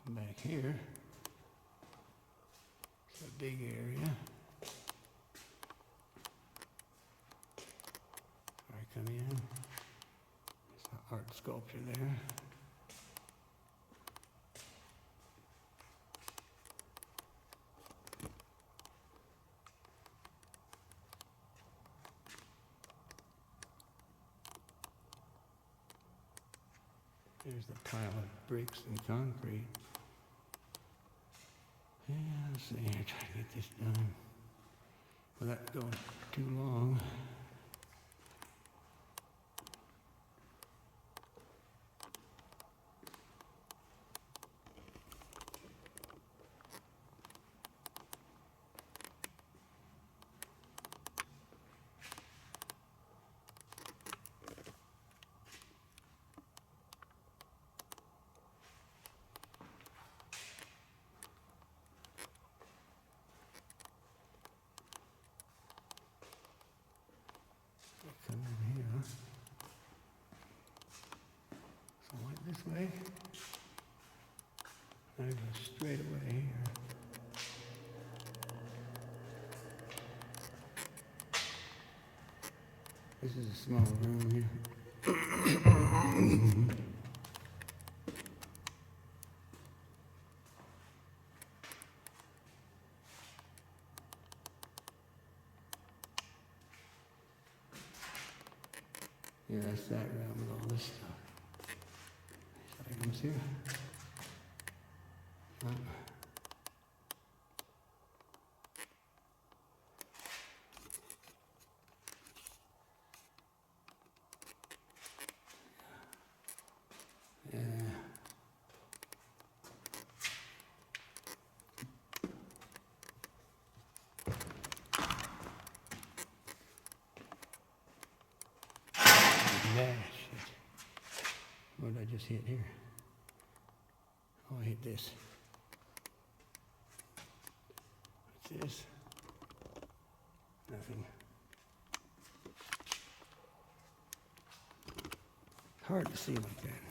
Back here, it's a big area. I come in, there's an art sculpture there. There's the pile of bricks and concrete. Yeah, let's see here, try to get this done without going too long. Come in here. So I went this way. I go straight away here. This is a small room here. Yeah, that's that room with all this stuff. These items here. Yeah. Shit. What did I just hit here? Oh, I hit this. What's this? Nothing. Hard to see like that.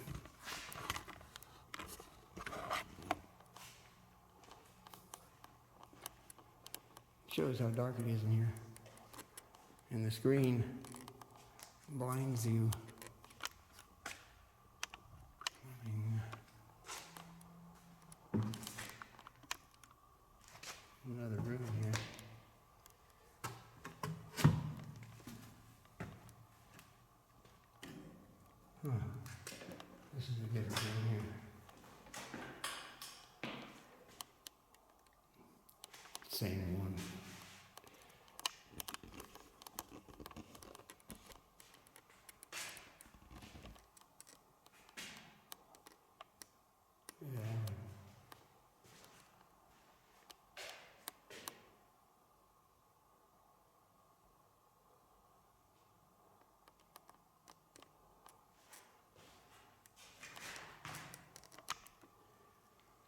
Shows how dark it is in here. And the screen blinds you. Another room here. Huh. This is a different room here. Same one. Yeah.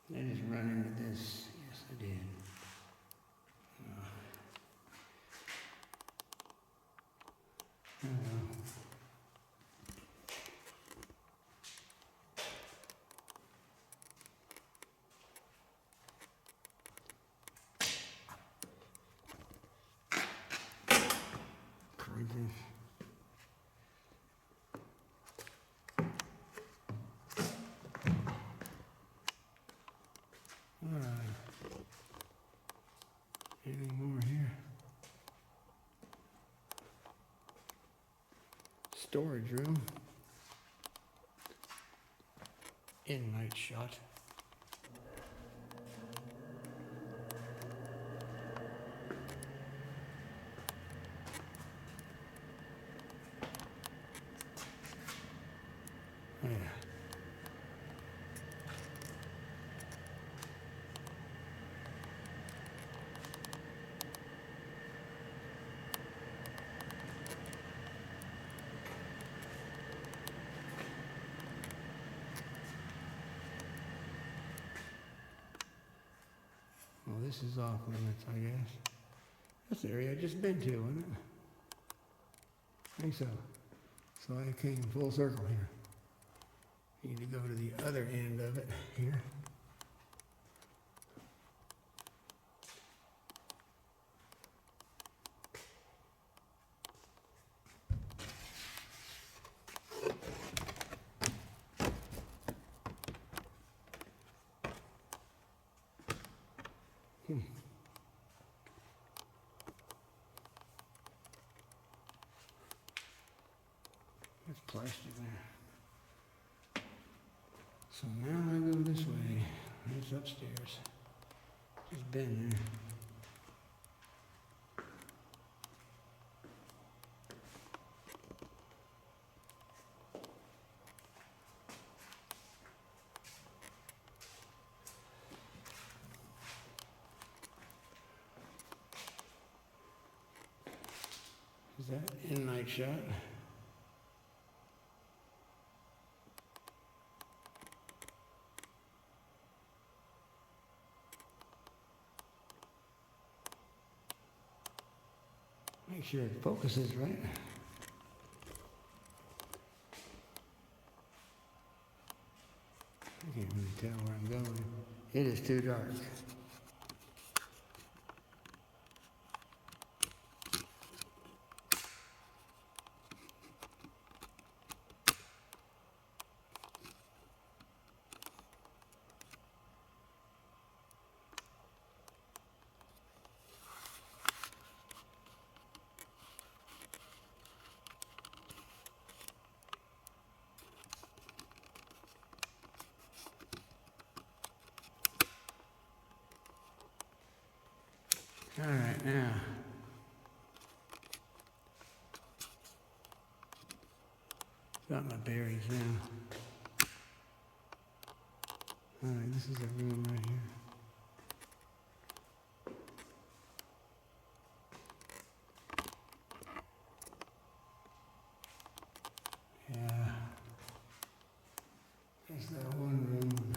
I just run into this. Yes, I did. Oh, well. Crazy. Anything more here? Storage room in nightshot. this is off limits, I guess. That's the area I just been to, wasn't it? I think so. So I came full circle here. Need to go to the other end of it here. There's plastic there. So now I go this way. It's upstairs. Just been there. Is that in nightshot? Make sure it focuses right. I can't really tell where I'm going. It is too dark. All right, now. Got my berries now. All right, this is a room right here. Yeah. There's that one room.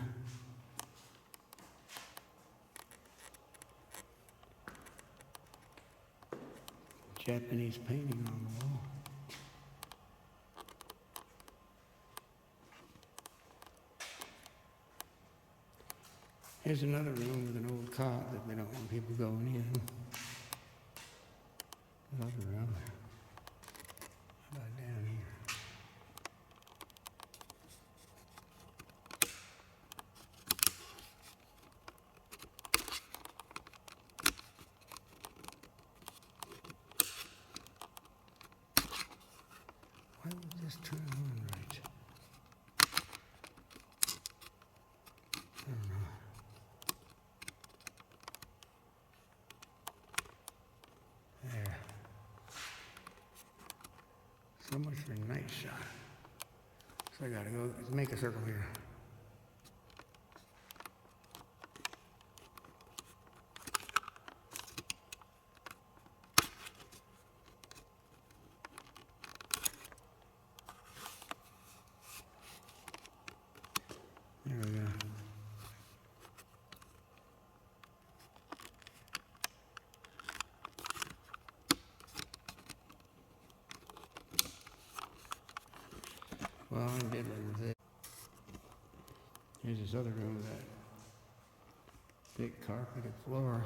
Japanese painting on the wall. Here's another room with an old cot that they don't want people going in. Another room. How about down here? Why would this turn on right? I don't know. There. So much for nightshot. So I gotta go make a circle here. There we go. Well, I did with it. Here's this other room with that big carpeted floor.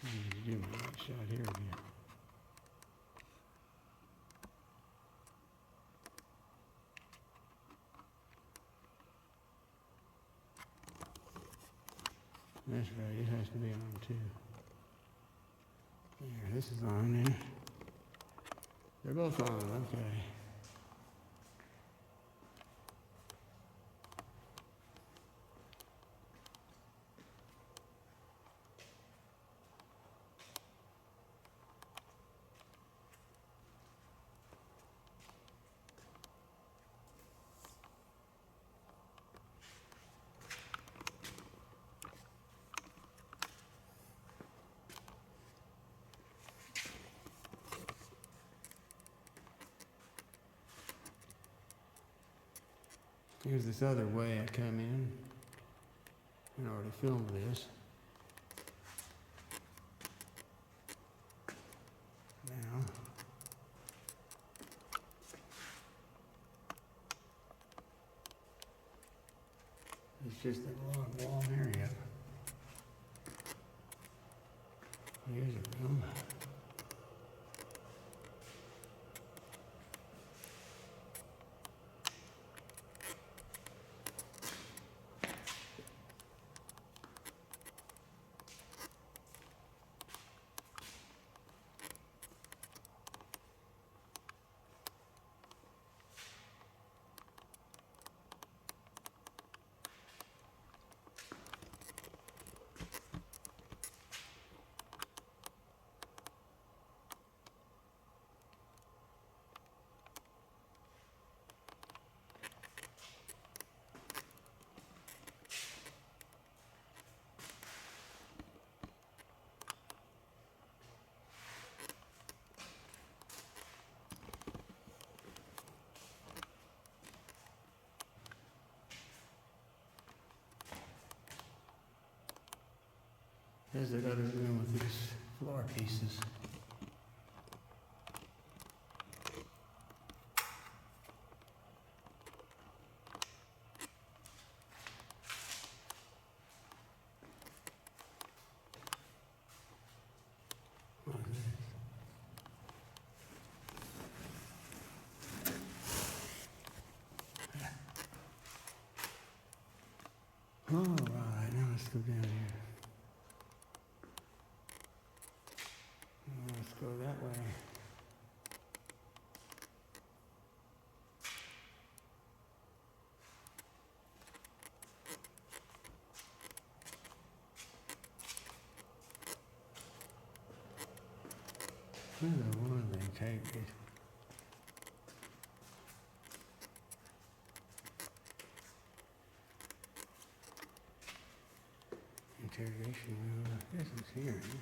I need to do my light shot here again. That's right, it has to be on too. There, this is on there. They're both on, okay. Here's this other way I come in. I already filmed this. Now, it's just a long wall area. Here's a room. There's that other room with these floor pieces. What is this? All right, now let's go down here. Let's go that way. Where's the one they take it? Interrogation room. I guess it's here. Huh?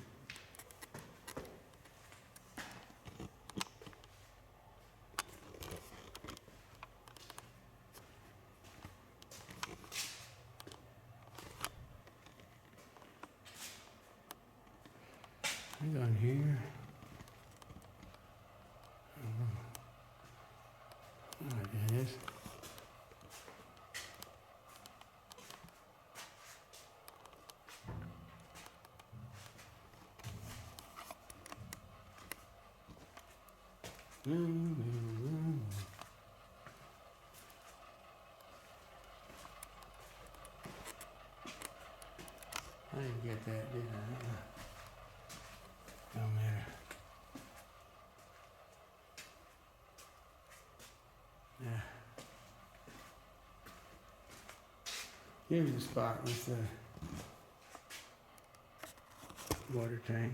Hang on here. Oh, it is. I didn't get that, did I? Don't matter. Yeah. Here's the spot with the water tank.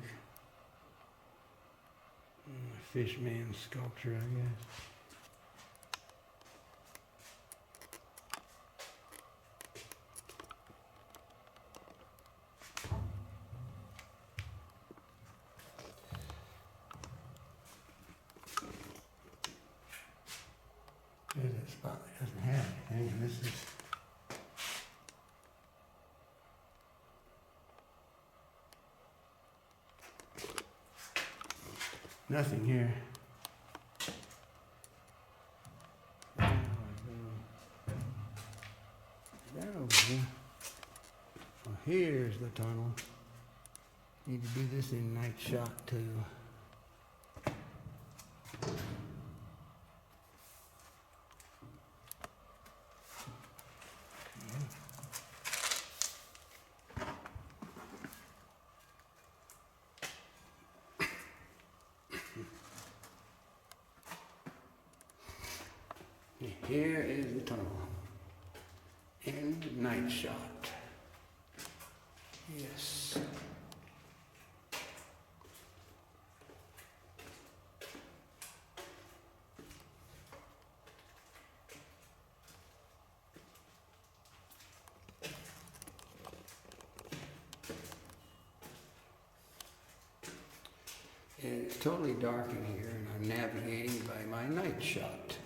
Fishman sculpture, I guess. There's that spot that doesn't have anything, and this is nothing here. That over here. Well, here's the tunnel. Need to do this in nightshot too. Here is the tunnel. In nightshot. Yes. It's totally dark in here, and I'm navigating by my nightshot.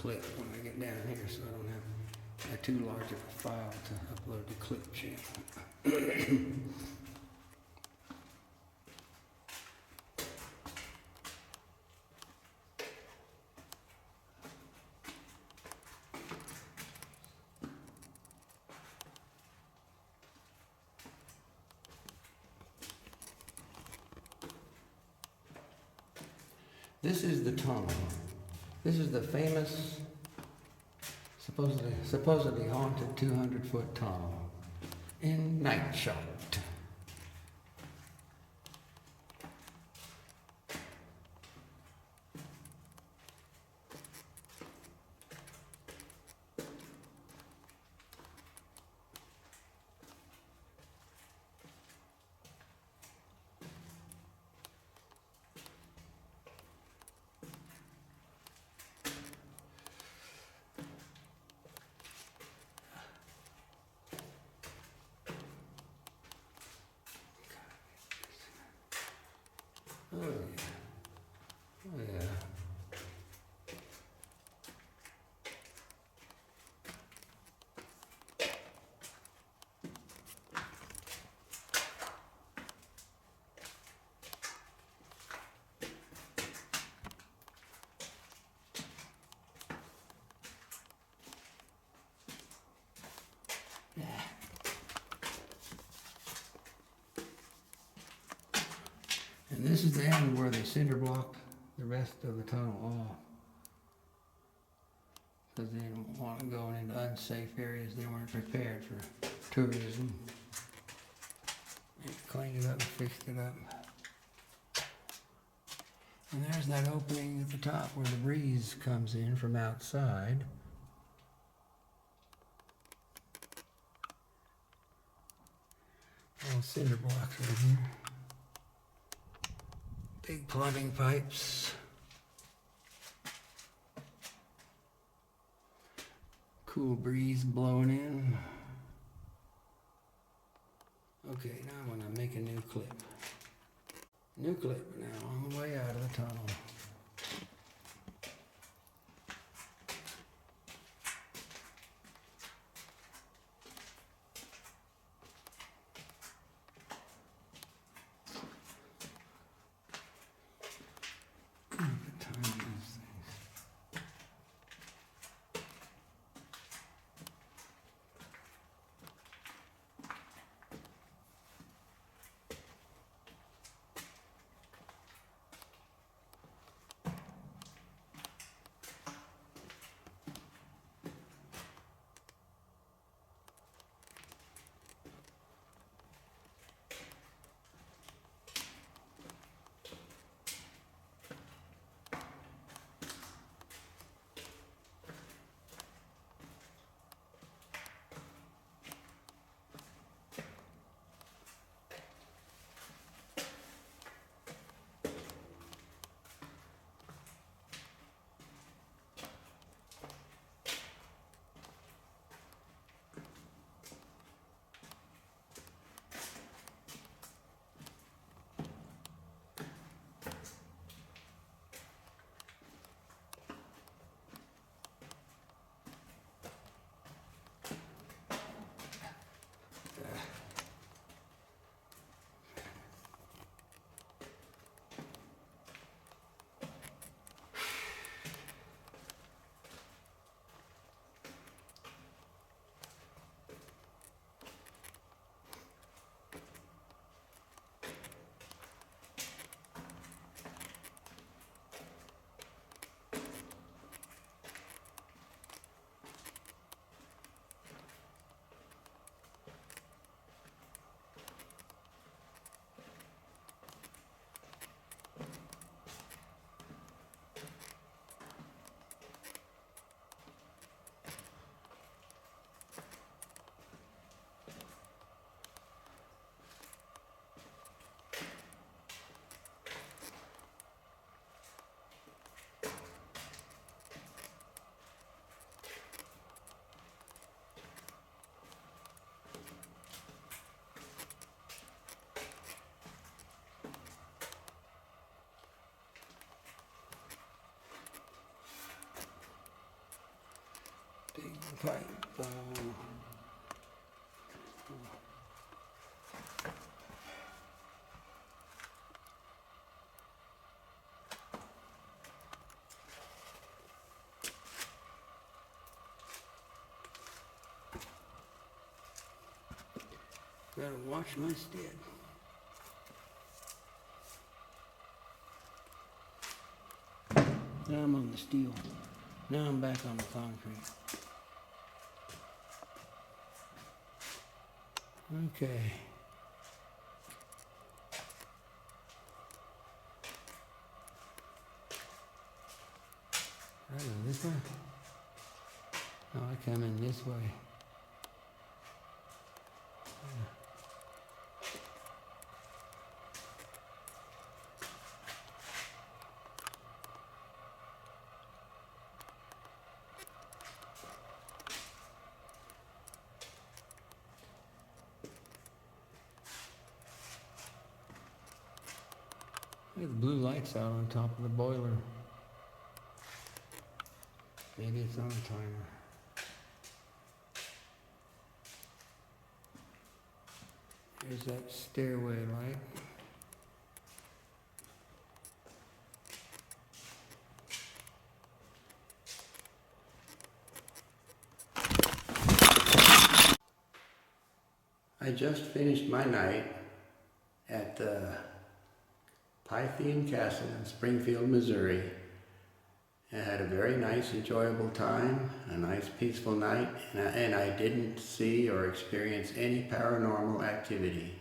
clip when I get down here, so I don't have too large of a file to upload the clip channel. This is the tunnel. This is the famous, supposedly haunted 200-foot tunnel in Nightshot. Oh yeah. Oh yeah. And this is the end where they cinder blocked the rest of the tunnel off. Because they didn't want to go into unsafe areas. They weren't prepared for tourism. They cleaned it up and fixed it up. And there's that opening at the top where the breeze comes in from outside. All cinder blocks right here. Big plumbing pipes. Cool breeze blowing in. Okay, now I'm gonna make a new clip. New clip now on the way out of the tunnel. What time is this? Big pipe. Gotta watch my step. Now I'm on the steel. Now I'm back on the concrete. Okay. I go this way? No, I come in this way. Look at the blue lights out on top of the boiler. Maybe it's on a timer. There's that stairway light. I just finished my night at the Pythian Castle in Springfield, Missouri. I had a very nice, enjoyable time, a nice, peaceful night, and I didn't see or experience any paranormal activity.